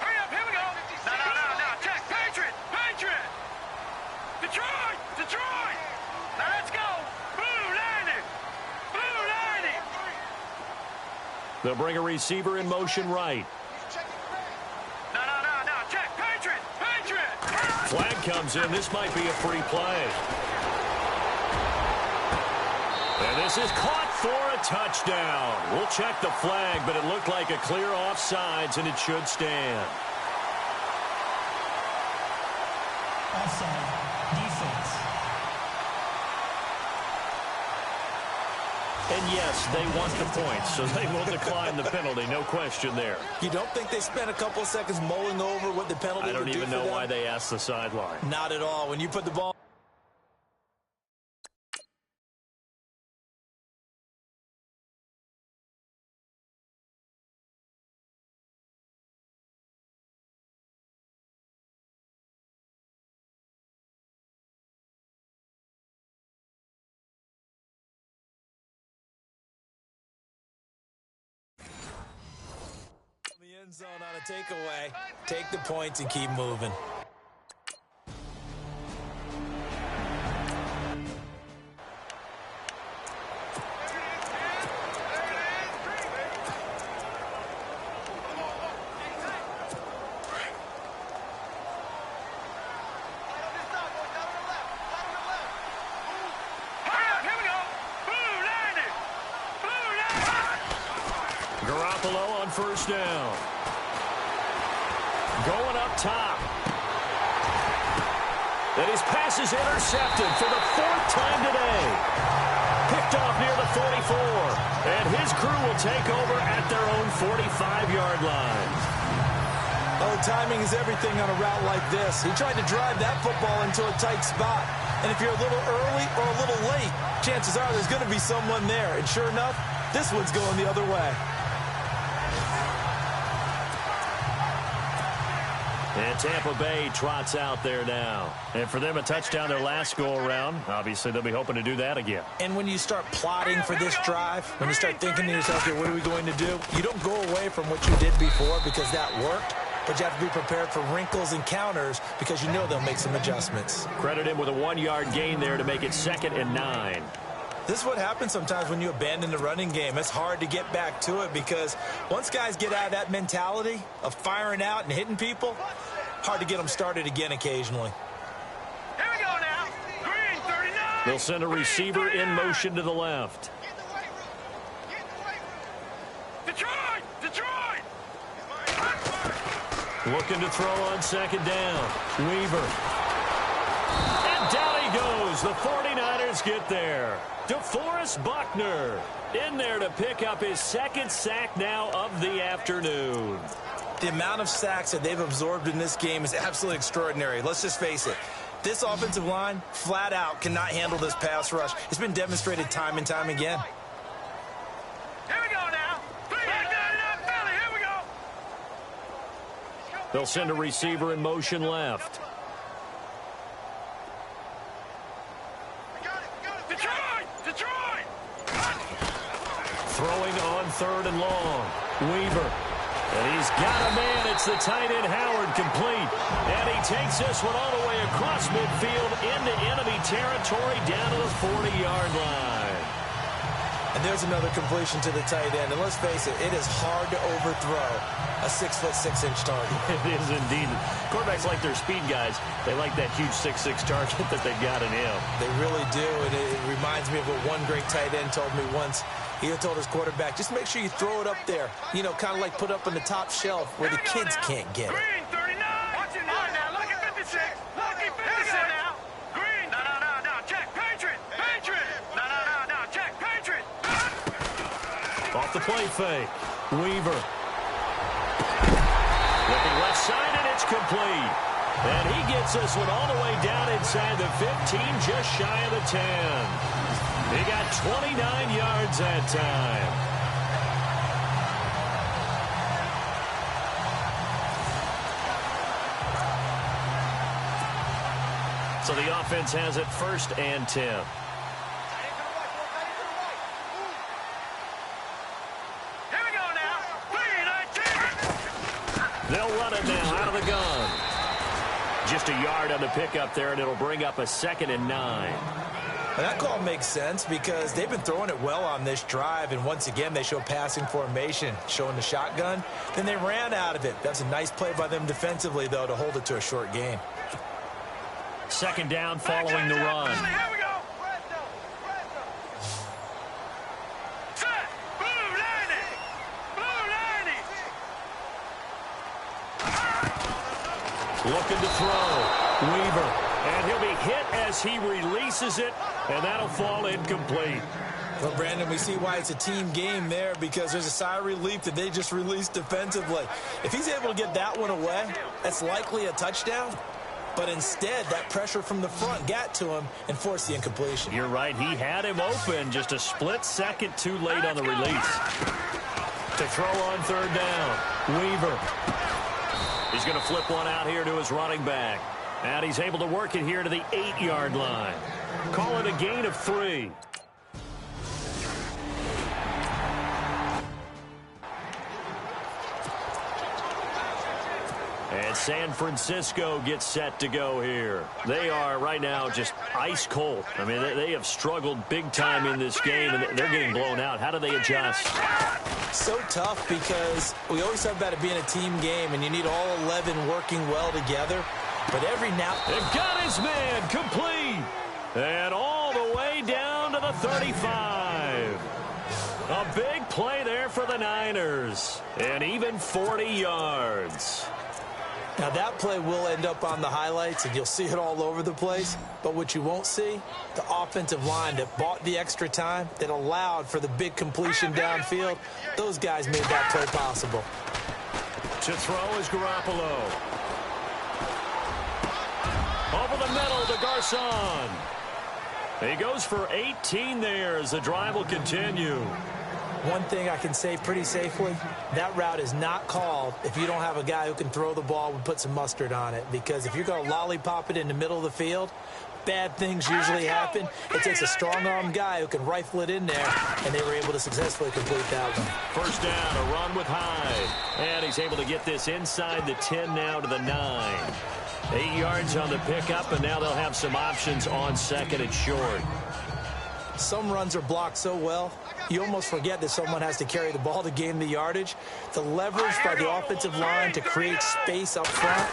S4: Hurry up, here we go. No, check, Patriot. Detroit. Now let's go. Blue 90.
S2: They'll bring a receiver in motion right.
S4: No, check, Patriot.
S2: Flag comes in. This might be a free play. And this is caught for a touchdown. We'll check the flag, but it looked like a clear offsides, and it should stand.
S5: Offside. Defense.
S2: And yes, they want the points, so they will decline the penalty. No question there.
S3: You don't think they spent a couple of seconds mulling over what the penalty
S2: I don't
S3: would do
S2: even
S3: for
S2: know
S3: them?
S2: why they asked the sideline.
S3: Not at all. When you put the ball... the end zone on a takeaway. Take the points and keep moving.
S2: Garoppolo on first down. Going up top. And his pass is intercepted for the fourth time today. Picked off near the 44. And his crew will take over at their own 45-yard line.
S3: Oh, timing is everything on a route like this. He tried to drive that football into a tight spot. And if you're a little early or a little late, chances are there's going to be someone there. And sure enough, this one's going the other way.
S2: And Tampa Bay trots out there now. And for them, a touchdown their last go-around. Obviously, they'll be hoping to do that again.
S3: And when you start plotting for this drive, when you start thinking to yourself, okay, what are we going to do? You don't go away from what you did before because that worked. But you have to be prepared for wrinkles and counters because you know they'll make some adjustments.
S2: Credit him with a 1-yard gain there to make it 2nd and 9.
S3: This is what happens sometimes when you abandon the running game. It's hard to get back to it because once guys get out of that mentality of firing out and hitting people, hard to get them started again occasionally.
S4: Here we go now. Green 39.
S2: They'll send a receiver in motion to the left.
S4: Detroit.
S2: Looking to throw on 2nd down. Weaver. And down he goes. The 49ers get there. DeForest Buckner in there to pick up his 2nd sack now of the afternoon.
S3: The amount of sacks that they've absorbed in this game is absolutely extraordinary. Let's just face it. This offensive line, flat out, cannot handle this pass rush. It's been demonstrated time and time again.
S4: Here we go now. Here we go.
S2: They'll send a receiver in motion left.
S4: Detroit.
S2: Throwing on 3rd and long. Weaver. And he's got a man. It's the tight end Howard complete. And he takes this one all the way across midfield into enemy territory down to the 40-yard line.
S3: And there's another completion to the tight end. And let's face it, it is hard to overthrow a 6'6" target.
S2: It is indeed. Quarterbacks like their speed guys. They like that huge 6'6" target that they've got in him.
S3: They really do. And it reminds me of what one great tight end told me once. He told his quarterback, just make sure you throw it up there. You know, kind of like put up on the top shelf where the kids can't get it.
S4: Green 39. Watch it now. Lucky 56. Lucky 56 now. Green. No. Check. Patriot. No. Check. Patriot.
S2: Off the play fake. Weaver. Looking left side, and it's complete. And he gets this one all the way down inside the 15, just shy of the 10. He got 29 yards that time. So the offense has it 1st and 10. They'll run it now out of the gun. Just a yard on the pickup there, and it'll bring up a 2nd and 9.
S3: And that call makes sense because they've been throwing it well on this drive, and once again they show passing formation, showing the shotgun. Then they ran out of it. That's a nice play by them defensively, though, to hold it to a short gain.
S2: 2nd down following the run.
S4: Here we go. Set. Blue lining. Blue lining.
S2: Looking to throw. Weaver. And he'll be hit as he releases it, and that'll fall incomplete.
S3: Well, Brandon, we see why it's a team game there because there's a sigh of relief that they just released defensively. If he's able to get that one away, that's likely a touchdown. But instead, that pressure from the front got to him and forced the incompletion.
S2: You're right. He had him open, just a split second too late on the release. To throw on 3rd down, Weaver. He's going to flip one out here to his running back. And he's able to work it here to the 8-yard line. Call it a gain of 3. And San Francisco gets set to go here. They are right now just ice cold. I mean, they have struggled big time in this game, and they're getting blown out. How do they adjust?
S3: So tough because we always talk about it being a team game, and you need all 11 working well together. But every now...
S2: They've got his man complete. And all the way down to the 35. A big play there for the Niners. And even 40 yards.
S3: Now, that play will end up on the highlights, and you'll see it all over the place. But what you won't see, the offensive line that bought the extra time, that allowed for the big completion downfield, those guys made that play possible.
S2: To throw is Garoppolo. Over the middle to Garcon. He goes for 18 there as the drive will continue.
S3: One thing I can say pretty safely, that route is not called if you don't have a guy who can throw the ball and put some mustard on it. Because if you're going to lollipop it in the middle of the field, bad things usually happen. It takes a strong-arm guy who can rifle it in there, and they were able to successfully complete that one.
S2: 1st down, a run with Hyde. And he's able to get this inside the 10 now to the 9. 8 yards on the pickup, and now they'll have some options on 2nd and short.
S3: Some runs are blocked so well, you almost forget that someone has to carry the ball to gain the yardage. The leverage by the offensive line to create space up front,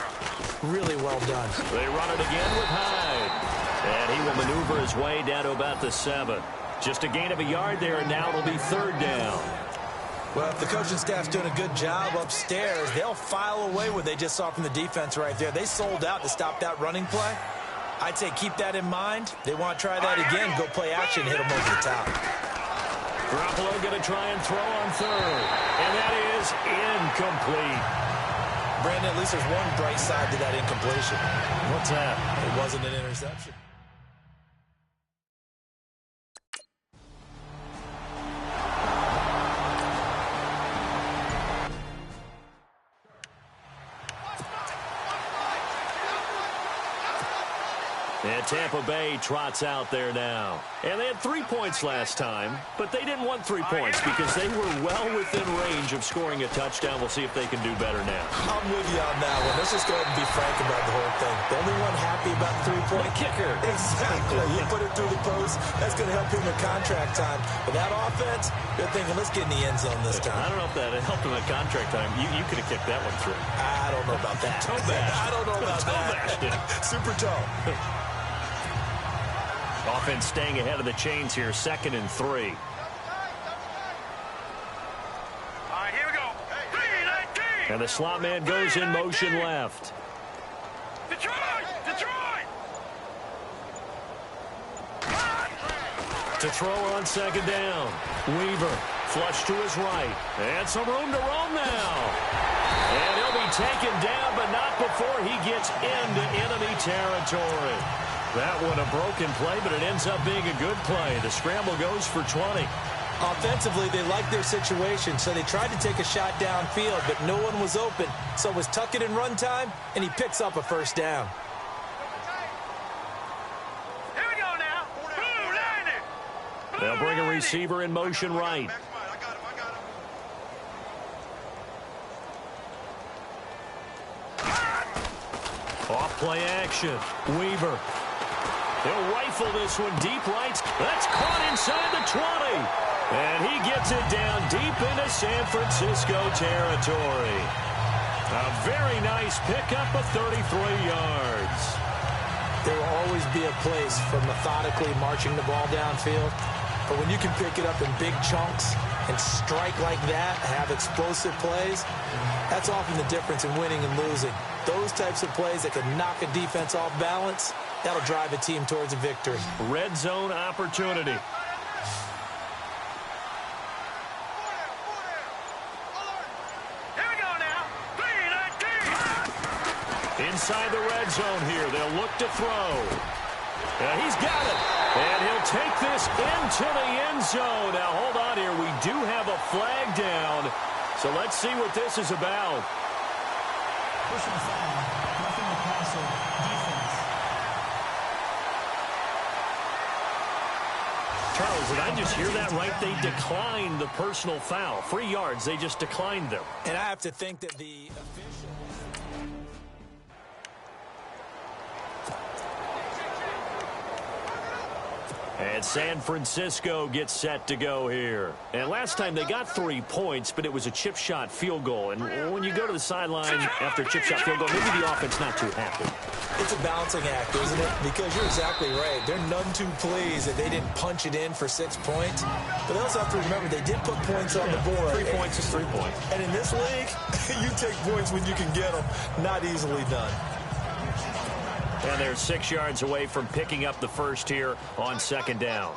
S3: really well done.
S2: They run it again with Hyde. And he will maneuver his way down to about the 7. Just a gain of a yard there, and now it'll be 3rd down.
S3: Well, if the coaching staff's doing a good job upstairs, they'll file away what they just saw from the defense right there. They sold out to stop that running play. I'd say keep that in mind. They want to try that again, go play action, hit them over the top.
S2: Garoppolo going to try and throw on 3rd. And that is incomplete.
S3: Brandon, at least there's one bright side to that incompletion.
S2: What's that?
S3: It wasn't an interception.
S2: And Tampa Bay trots out there now. And they had 3 points last time, but they didn't want 3 points because they were well within range of scoring a touchdown. We'll see if they can do better now.
S3: I'm with you on that one. Let's just go ahead and be frank about the whole thing. The only one happy about the 3-point
S2: kicker.
S3: Exactly. You put it through the post. That's going to help him in contract time. But that offense, they're thinking, let's get in the end zone this time.
S2: I don't know if that helped him at contract time. You could have kicked that one through.
S3: I don't know about that.
S2: Toe bash.
S3: I don't know about
S2: toe
S3: that.
S2: Bashed it.
S3: Super toe.
S2: Offense staying ahead of the chains here, 2nd and 3.
S4: All right, here we go. 3-19.
S2: And the slot man goes in motion left.
S4: Detroit!
S2: To throw on 2nd down. Weaver, flush to his right. And some room to roam now. And he'll be taken down, but not before he gets into enemy territory. That one a broken play, but it ends up being a good play. The scramble goes for 20.
S3: Offensively, they liked their situation, so they tried to take a shot downfield, but no one was open. So it was tuck it in run time, and he picks up a 1st down.
S4: Here we go now. Blue lining.
S2: They'll bring a receiver in motion right. Off play action. Weaver. He'll rifle this one deep right. That's caught inside the 20. And he gets it down deep into San Francisco territory. A very nice pickup of 33 yards.
S3: There will always be a place for methodically marching the ball downfield. But when you can pick it up in big chunks and strike like that, have explosive plays, that's often the difference in winning and losing. Those types of plays that can knock a defense off balance, that'll drive a team towards a victory.
S2: Red zone opportunity.
S4: Here we go now. 3-19.
S2: Inside the red zone here. They'll look to throw. And he's got it. And he'll take this into the end zone. Now, hold on here. We do have a flag down. So let's see what this is about.
S5: Personal foul. Roughing the passer. Defense.
S2: Charles, did I just hear that right? They declined the personal foul. 3 yards. They just declined them.
S3: And I have to think that the officials...
S2: And San Francisco gets set to go here. And last time they got 3 points, but it was a chip shot field goal. And when you go to the sideline after a chip shot field goal, maybe the offense not too happy.
S3: It's a balancing act, isn't it? Because you're exactly right. They're none too pleased that they didn't punch it in for 6 points. But they also have to remember they did put points on the board.
S2: 3 points is 3 points.
S3: And in this league, you take points when you can get them. Not easily done.
S2: And they're 6 yards away from picking up the first here on second down.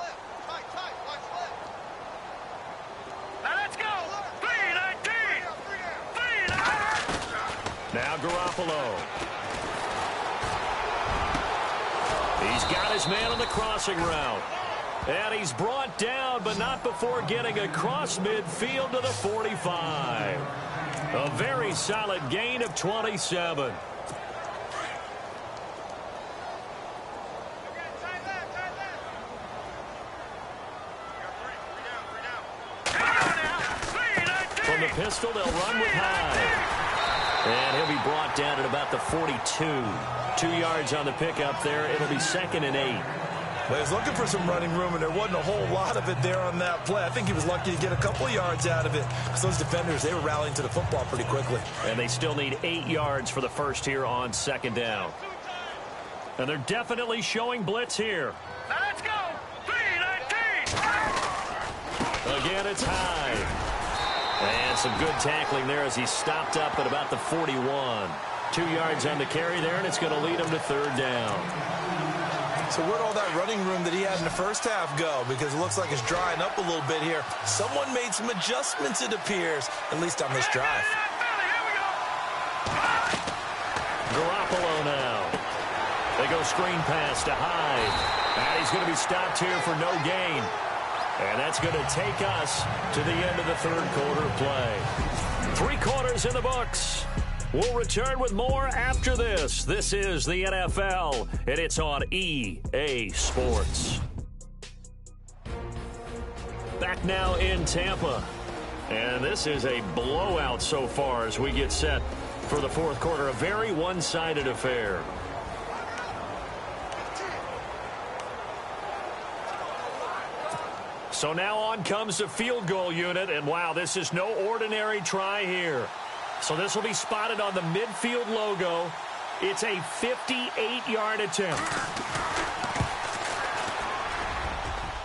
S4: Now let's go. 3-19. 3-19.
S2: Now Garoppolo. He's got his man on the crossing route. And he's brought down, but not before getting across midfield to the 45. A very solid gain of 27. From the pistol, they'll run with Hyde. And he'll be brought down at about the 42. 2 yards on the pickup there. It'll be 2nd and 8.
S3: Well, he was looking for some running room, and there wasn't a whole lot of it there on that play. I think he was lucky to get a couple of yards out of it. Because those defenders, they were rallying to the football pretty quickly.
S2: And they still need 8 yards for the first here on second down. And they're definitely showing blitz here.
S4: Now let's go. 3-19.
S2: Again, it's Hyde. And some good tackling there as he stopped up at about the 41. 2 yards on the carry there, and it's going to lead him to third down.
S3: So where'd all that running room that he had in the first half go? Because it looks like it's drying up a little bit here. Someone made some adjustments, it appears, at least on this drive.
S4: Here we go.
S2: Garoppolo now. They go screen pass to Hyde. And he's going to be stopped here for no gain. And that's going to take us to the end of the third quarter of play. 3 quarters in the books. We'll return with more after this. This is the NFL, and it's on EA Sports. Back now in Tampa. And this is a blowout so far as we get set for the fourth quarter. A very one-sided affair. So now on comes the field goal unit, and wow, this is no ordinary try here. So this will be spotted on the midfield logo. It's a 58-yard attempt.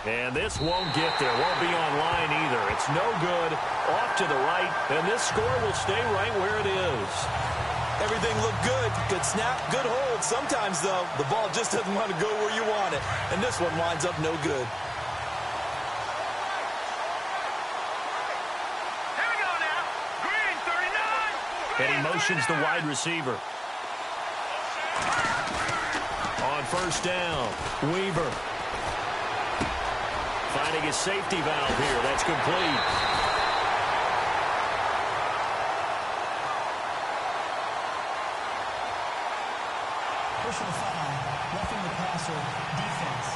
S2: And this won't get there. Won't be on line either. It's no good. Off to the right, and this score will stay right where it is.
S3: Everything looked good. Good snap, good hold. Sometimes, though, the ball just doesn't want to go where you want it. And this one winds up no good.
S2: And he motions the wide receiver. On first down, Weaver. Finding his safety valve here. That's complete.
S5: Personal foul. Roughing the passer. Defense.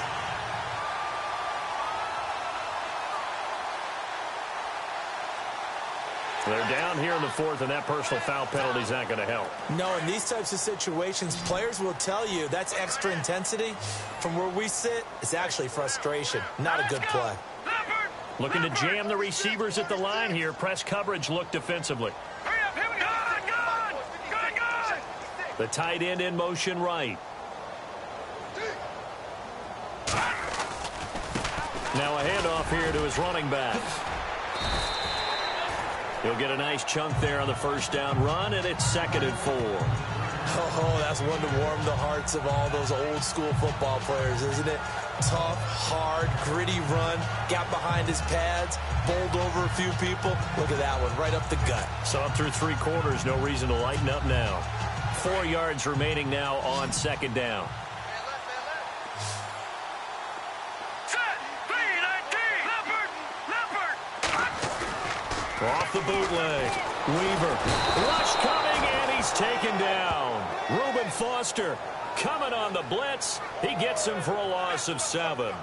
S2: They're down here in the fourth, and that personal foul penalty is not going to help.
S3: No, in these types of situations, players will tell you that's extra intensity. From where we sit, it's actually frustration, not a good play.
S2: Looking to jam the receivers at the line here. Press coverage look defensively. The tight end in motion right. Now a handoff here to his running backs. He'll get a nice chunk there on the first down run, and it's 2nd and 4.
S3: Oh, that's one to warm the hearts of all those old school football players, isn't it? Tough, hard, gritty run, got behind his pads, bowled over a few people. Look at that one, right up the gut.
S2: So up through 3 quarters, no reason to lighten up now. 4 yards remaining now on 2nd down. Off the bootleg. Weaver. Rush coming, and he's taken down. Reuben Foster coming on the blitz. He gets him for a loss of 7.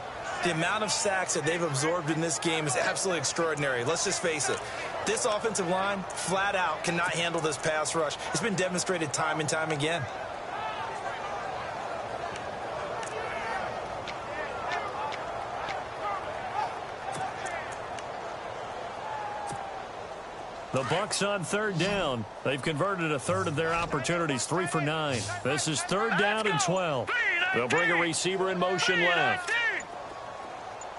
S3: The amount of sacks that they've absorbed in this game is absolutely extraordinary. Let's just face it. This offensive line, flat out, cannot handle this pass rush. It's been demonstrated time and time again.
S2: The Bucs on 3rd down. They've converted a third of their opportunities, 3 for 9. This is 3rd down and 12. They'll bring a receiver in motion left.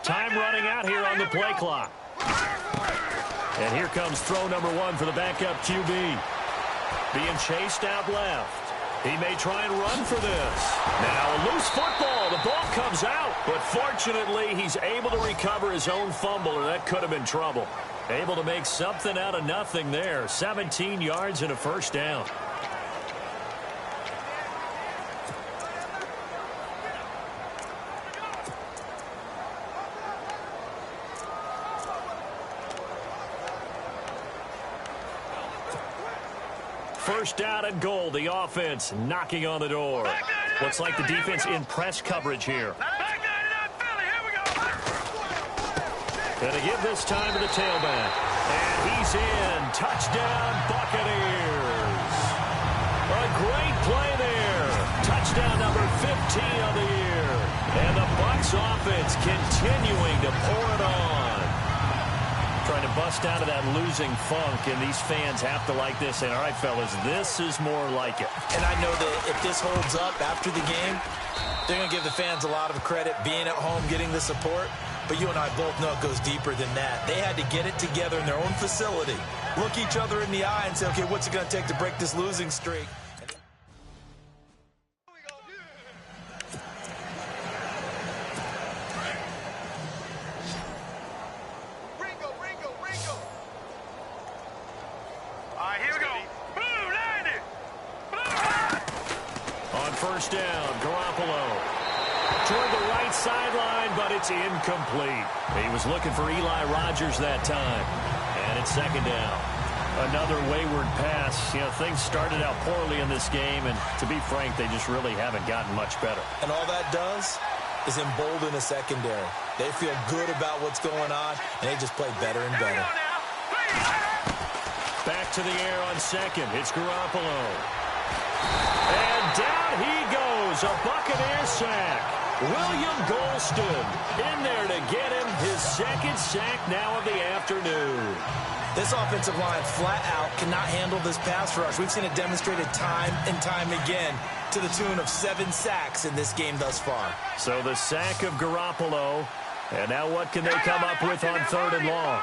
S2: Time running out here on the play clock. And here comes throw number 1 for the backup QB. Being chased out left. He may try and run for this. Now a loose football. The ball comes out. But fortunately, he's able to recover his own fumble, or that could have been trouble. Able to make something out of nothing there. 17 yards and a first down. First down and goal. The offense knocking on the door. Looks like the defense in press coverage here. Going to give this time to the tailback. And he's in. Touchdown, Buccaneers. A great play there. Touchdown number 15 of the year. And the Bucs offense continuing to pour it on. Trying to bust out of that losing funk, and these fans have to like this. And all right, fellas, this is more like it.
S3: And I know that if this holds up after the game, they're going to give the fans a lot of credit being at home, getting the support. But you and I both know it goes deeper than that. They had to get it together in their own facility, look each other in the eye and say, okay, what's it going to take to break this losing streak?
S4: All right, here we go. Blue, landed.
S2: On first down, Garoppolo. Toward the right sideline, but it's incomplete. He was looking for Eli Rogers that time. And it's 2nd down. Another wayward pass. You know, things started out poorly in this game, and to be frank, they just really haven't gotten much better.
S3: And all that does is embolden a secondary. They feel good about what's going on, and they just play better and better.
S2: Back to the air on 2nd. It's Garoppolo. And down he goes. A Buccaneer sack. William Golston in there to get him his 2nd sack now of the afternoon.
S3: This offensive line flat out cannot handle this pass rush. We've seen it demonstrated time and time again to the tune of 7 sacks in this game thus far.
S2: So the sack of Garoppolo. And now what can they come up with on 3rd and long?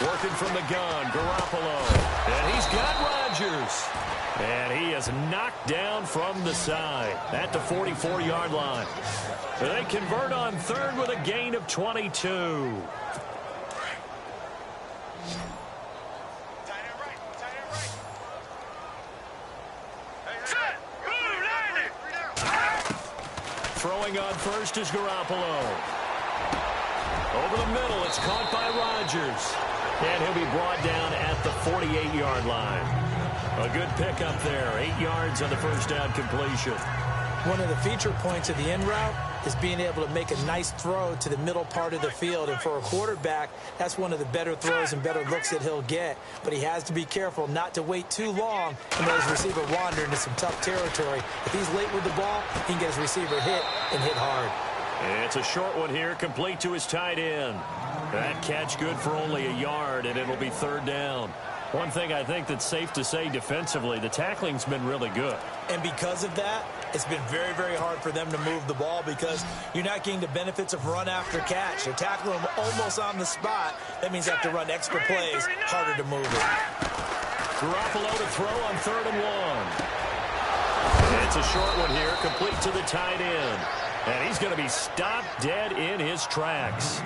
S2: Working from the gun, Garoppolo. And he's got Rodgers. And he is knocked down from the side at the 44-yard line. They convert on 3rd with a gain of 22. Throwing on first is Garoppolo. Over the middle, it's caught by Rodgers. And he'll be brought down at the 48-yard line. A good pickup there. 8 yards on the first down completion.
S3: One of the feature points of the end route is being able to make a nice throw to the middle part of the field. And for a quarterback, that's one of the better throws and better looks that he'll get. But he has to be careful not to wait too long and let his receiver wander into some tough territory. If he's late with the ball, he can get his receiver hit and hit hard.
S2: It's a short one here, complete to his tight end. That catch good for only a yard, and it'll be third down. One thing I think that's safe to say defensively, the tackling's been really good.
S3: And because of that, it's been very, very hard for them to move the ball because you're not getting the benefits of run after catch. They're tackling them almost on the spot. That means they have to run extra plays, harder to move it.
S2: Garoppolo to throw on 3rd and 1. It's a short one here, complete to the tight end. And he's going to be stopped dead in his tracks.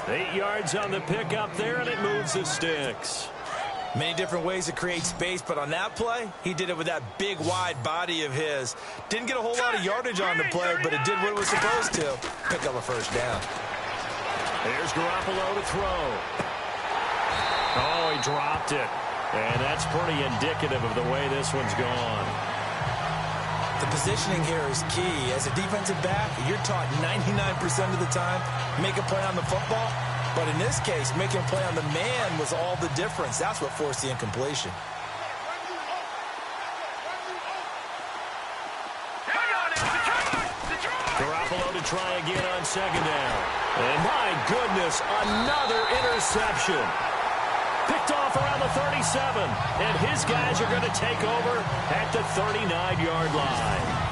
S2: 8 yards on the pickup there, and it moves the sticks.
S3: Many different ways to create space, but on that play, he did it with that big, wide body of his. Didn't get a whole lot of yardage on the play, but it did what it was supposed to. Pick up a first down.
S2: Here's Garoppolo to throw. Oh, he dropped it. And that's pretty indicative of the way this one's gone.
S3: The positioning here is key. As a defensive back, you're taught 99% of the time, make a play on the football. But in this case, making a play on the man was all the difference. That's what forced the incompletion.
S2: Garoppolo to try again on 2nd down. And my goodness, another interception. Picked off around the 37. And his guys are going to take over at the 39-yard line.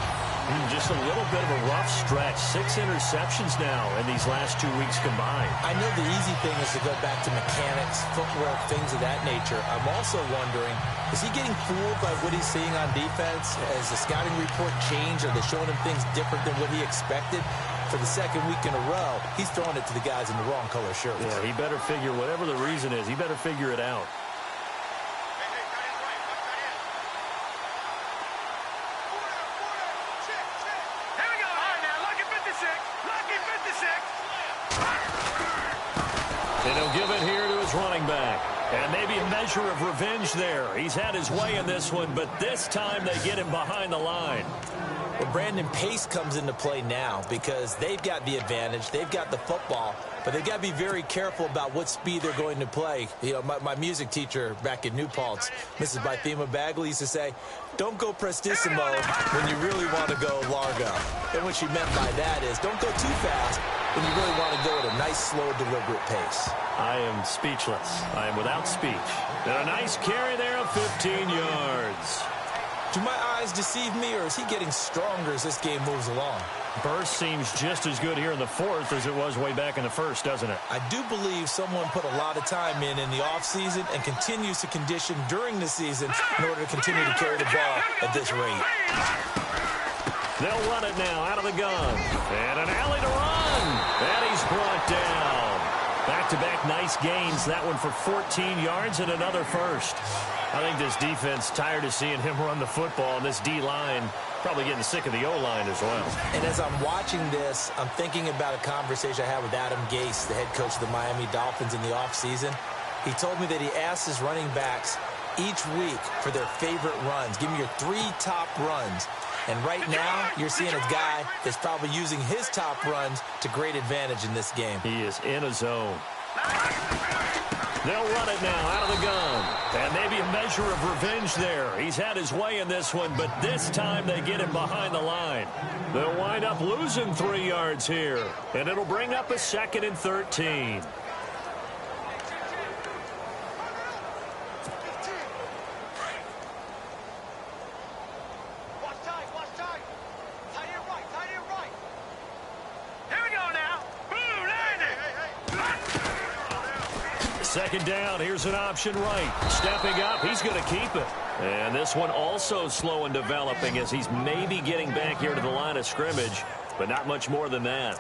S2: Just a little bit of a rough stretch. 6 interceptions now in these last 2 weeks combined.
S3: I know the easy thing is to go back to mechanics, footwork, things of that nature. I'm also wondering, is he getting fooled by what he's seeing on defense? Has the scouting report changed? Are they showing him things different than what he expected? For the 2nd week in a row, he's throwing it to the guys in the wrong color shirts.
S2: Yeah, he better figure, whatever the reason is, he better figure it out. And he'll give it here to his running back. And maybe a measure of revenge there. He's had his way in this one, but this time they get him behind the line.
S3: Well, Brandon, pace comes into play now because they've got the advantage. They've got the football, but they've got to be very careful about what speed they're going to play. You know, my music teacher back in New Paltz, Mrs. Bythema Bagley, used to say, don't go prestissimo when you really want to go largo. And what she meant by that is don't go too fast when you really want to go at a nice, slow, deliberate pace.
S2: I am speechless. I am without speech. And a nice carry there of 15 yards.
S3: Do my eyes deceive me, or is he getting stronger as this game moves along?
S2: Burst seems just as good here in the 4th as it was way back in the 1st, doesn't it?
S3: I do believe someone put a lot of time in the offseason and continues to condition during the season in order to continue to carry the ball at this rate.
S2: They'll run it now out of the gun. And an alley to run. And he's brought down. Back-to-back nice gains. That one for 14 yards and another first. I think this defense tired of seeing him run the football, and this D-line probably getting sick of the O-line as well.
S3: And as I'm watching this, I'm thinking about a conversation I had with Adam Gase, the head coach of the Miami Dolphins in the offseason. He told me that he asked his running backs each week for their favorite runs. Give me your 3 top runs. And right now, you're seeing a guy that's probably using his top runs to great advantage in this game.
S2: He is in a zone. They'll run it now out of the gun. And maybe a measure of revenge there. He's had his way in this one, but this time they get him behind the line. They'll wind up losing 3 yards here. And it'll bring up a 2nd and 13. Second down, here's an option right. Stepping up, he's going to keep it. And this one also slow in developing as he's maybe getting back here to the line of scrimmage, but not much more than that.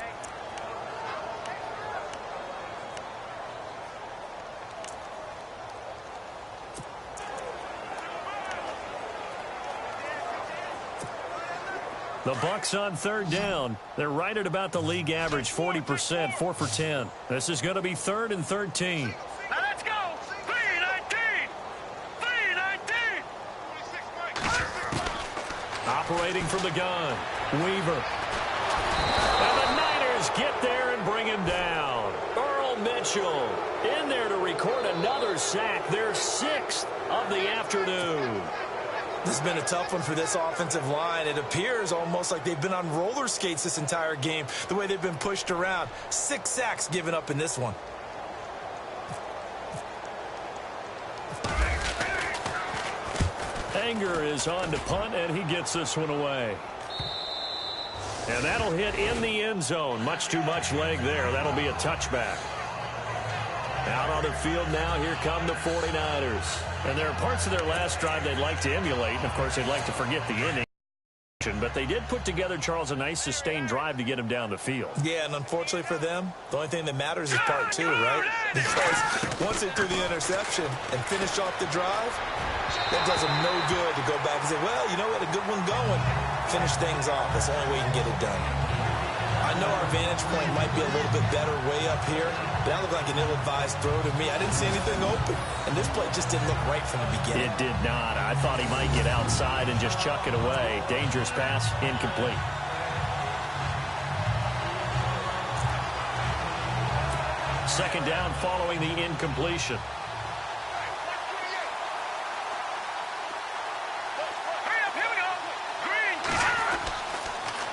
S2: The Bucs on 3rd down. They're right at about the league average, 40%, 4 for 10. This is going to be 3rd and 13.
S4: Now let's go! 3-19! 3-19!
S2: Operating from the gun. Weaver. defenders get there and bring him down. Earl Mitchell in there to record another sack, their 6th of the afternoon.
S3: This has been a tough one for this offensive line. It appears almost like they've been on roller skates this entire game, the way they've been pushed around. 6 sacks given up in this one.
S2: Anger is on to punt, and he gets this one away. And that'll hit in the end zone. Much too much leg there. That'll be a touchback. Out on the field now, here come the 49ers. And there are parts of their last drive they'd like to emulate. And, of course, they'd like to forget the ending. But they did put together, Charles, a nice sustained drive to get him down the field.
S3: Yeah, and unfortunately for them, the only thing that matters is part 2, right? Because once they threw the interception and finished off the drive, that does them no good to go back and say, well, you know, we had a good one going. Finish things off. That's the only way you can get it done. I know our vantage point might be a little bit better way up here, but that looked like an ill-advised throw to me. I didn't see anything open, and this play just didn't look right from the beginning.
S2: It did not. I thought he might get outside and just chuck it away. Dangerous pass, incomplete. Second down following the incompletion.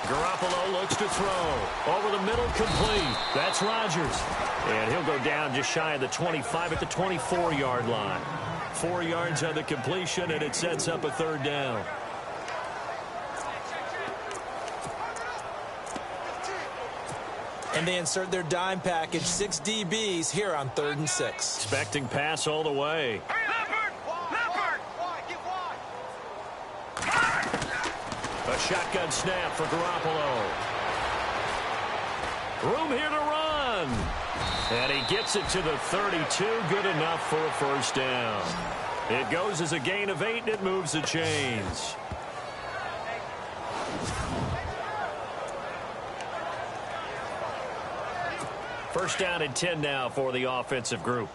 S2: Garoppolo looks to throw. Over the middle, complete. That's Rodgers. And he'll go down just shy of the 25 at the 24-yard line. 4 yards on the completion, and it sets up a third down.
S3: And they insert their dime package, 6 DBs here on 3rd and 6.
S2: Expecting pass all the way. A shotgun snap for Garoppolo. Room here to run. And he gets it to the 32. Good enough for a first down. It goes as a gain of 8, and it moves the chains. First down and 10 now for the offensive group.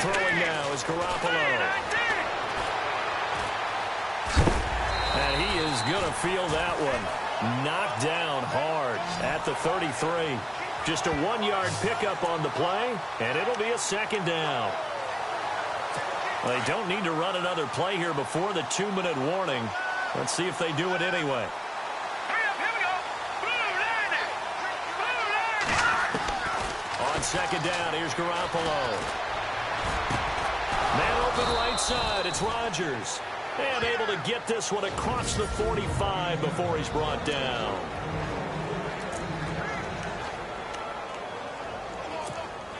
S2: Throwing now is Garoppolo. And he is going to feel that one. Knocked down hard at the 33. Just a 1-yard pickup on the play, and it'll be a second down. Well, they don't need to run another play here before the 2-minute warning. Let's see if they do it anyway. On second down, here's Garoppolo. Man open right side, it's Rodgers. And able to get this one across the 45 before he's brought down.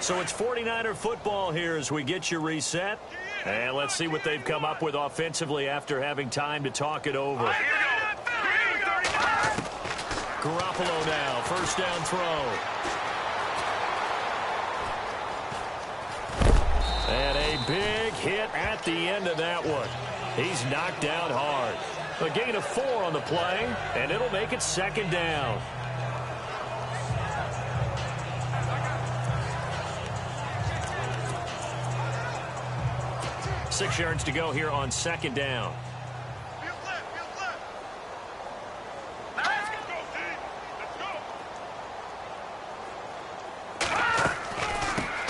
S2: So it's 49er football here as we get you reset. And let's see what they've come up with offensively after having time to talk it over. Garoppolo now, first down throw. And a big hit at the end of that one. He's knocked down hard. A gain of 4 on the play, and it'll make it second down. Six yards to go here on second down.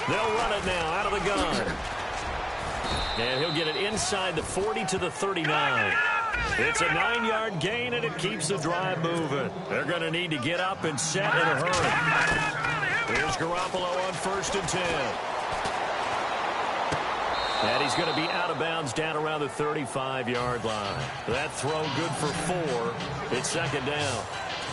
S2: They'll run it now out of the gun. And he'll get it inside the 40 to the 39. It's a 9-yard gain, and it keeps the drive moving. They're going to need to get up and set in a hurry. Here's Garoppolo on first and 10. And he's going to be out of bounds down around the 35-yard line. That throw good for 4. It's second down.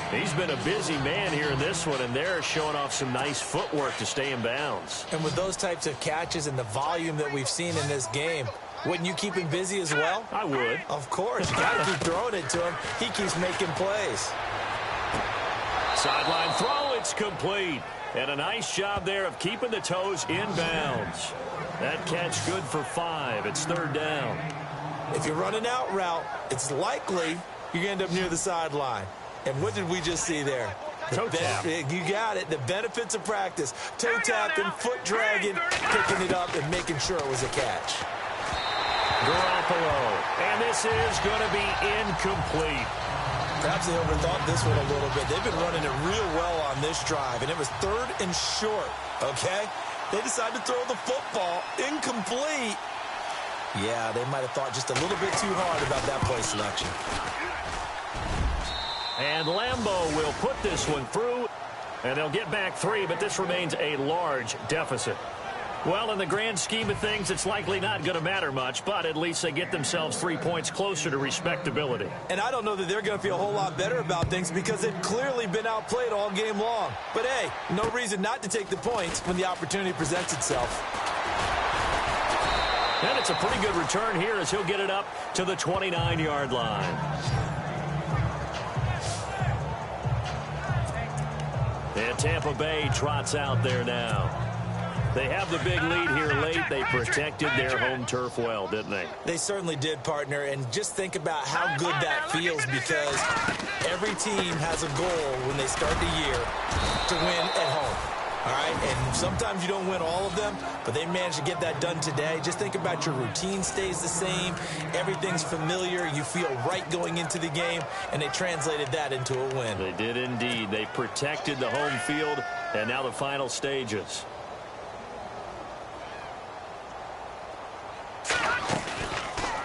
S2: He's been a busy man here in this one, and they're showing off some nice footwork to stay in bounds.
S3: And with those types of catches and the volume that we've seen in this game, wouldn't you keep him busy as well?
S2: I would.
S3: Of course. You got to keep throwing it to him. He keeps making plays.
S2: Sideline throw, it's complete. And a nice job there of keeping the toes in bounds. That catch good for 5. It's third down.
S3: If you run an out route, it's likely you're going to end up near the sideline. And what did we just see there?
S2: Toe tap.
S3: You got it. The benefits of practice. Toe tapping, foot dragging, picking it up, and making sure it was a catch.
S2: Garoppolo. And this is going to be incomplete.
S3: Perhaps they overthought this one a little bit. They've been running it real well on this drive, and it was 3rd and short, okay? They decided to throw the football incomplete. Yeah, they might have thought just a little bit too hard about that play selection.
S2: And Lambeau will put this one through, and they'll get back 3, but this remains a large deficit. Well, in the grand scheme of things, it's likely not going to matter much, but at least they get themselves 3 points closer to respectability.
S3: And I don't know that they're going to feel a whole lot better about things because they've clearly been outplayed all game long. But, hey, no reason not to take the points when the opportunity presents itself.
S2: And it's a pretty good return here as he'll get it up to the 29-yard line. And Tampa Bay trots out there now. They have the big lead here late. They protected their home turf well, didn't they?
S3: They certainly did, partner. And just think about how good that feels because every team has a goal when they start the year to win at home. All right, and sometimes you don't win all of them, but they managed to get that done today. Just think about your routine stays the same. Everything's familiar. You feel right going into the game, and they translated that into a win.
S2: They did indeed. They protected the home field, and now the final stages.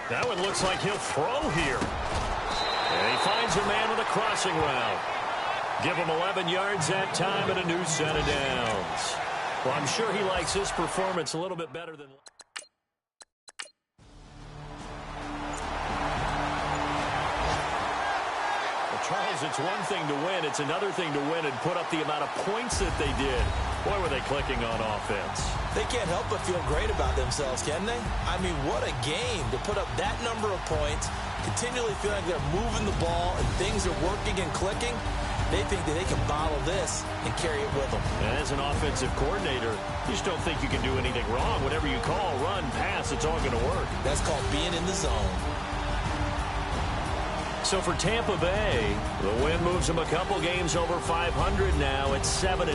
S2: That one looks like he'll throw here. And he finds a man with a crossing route. Give him 11 yards that time and a new set of downs. Well, I'm sure he likes his performance a little bit better than... Well, Charles, it's one thing to win. It's another thing to win and put up the amount of points that they did. Boy, were they clicking on offense.
S3: They can't help but feel great about themselves, can they? I mean, what a game to put up that number of points, continually feel like they're moving the ball and things are working and clicking. They think that they can bottle this and carry it with them.
S2: And as an offensive coordinator, you just don't think you can do anything wrong. Whatever you call, run, pass, it's all going to work.
S3: That's called being in the zone.
S2: So for Tampa Bay, the win moves them a couple games over 500 now at 7-5.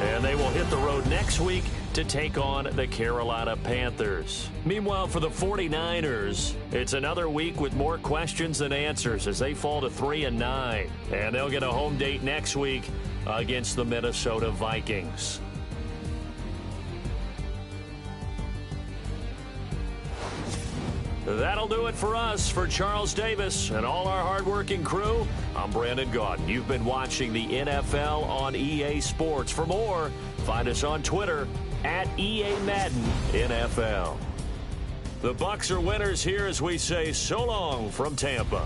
S2: And they will hit the road next week to take on the Carolina Panthers. Meanwhile, for the 49ers, it's another week with more questions than answers as they fall to 3-9. And they'll get a home date next week against the Minnesota Vikings. That'll do it for us. For Charles Davis and all our hardworking crew, I'm Brandon Gaudin. You've been watching the NFL on EA Sports. For more, find us on Twitter at EA Madden NFL. The Bucs are winners here as we say so long from Tampa.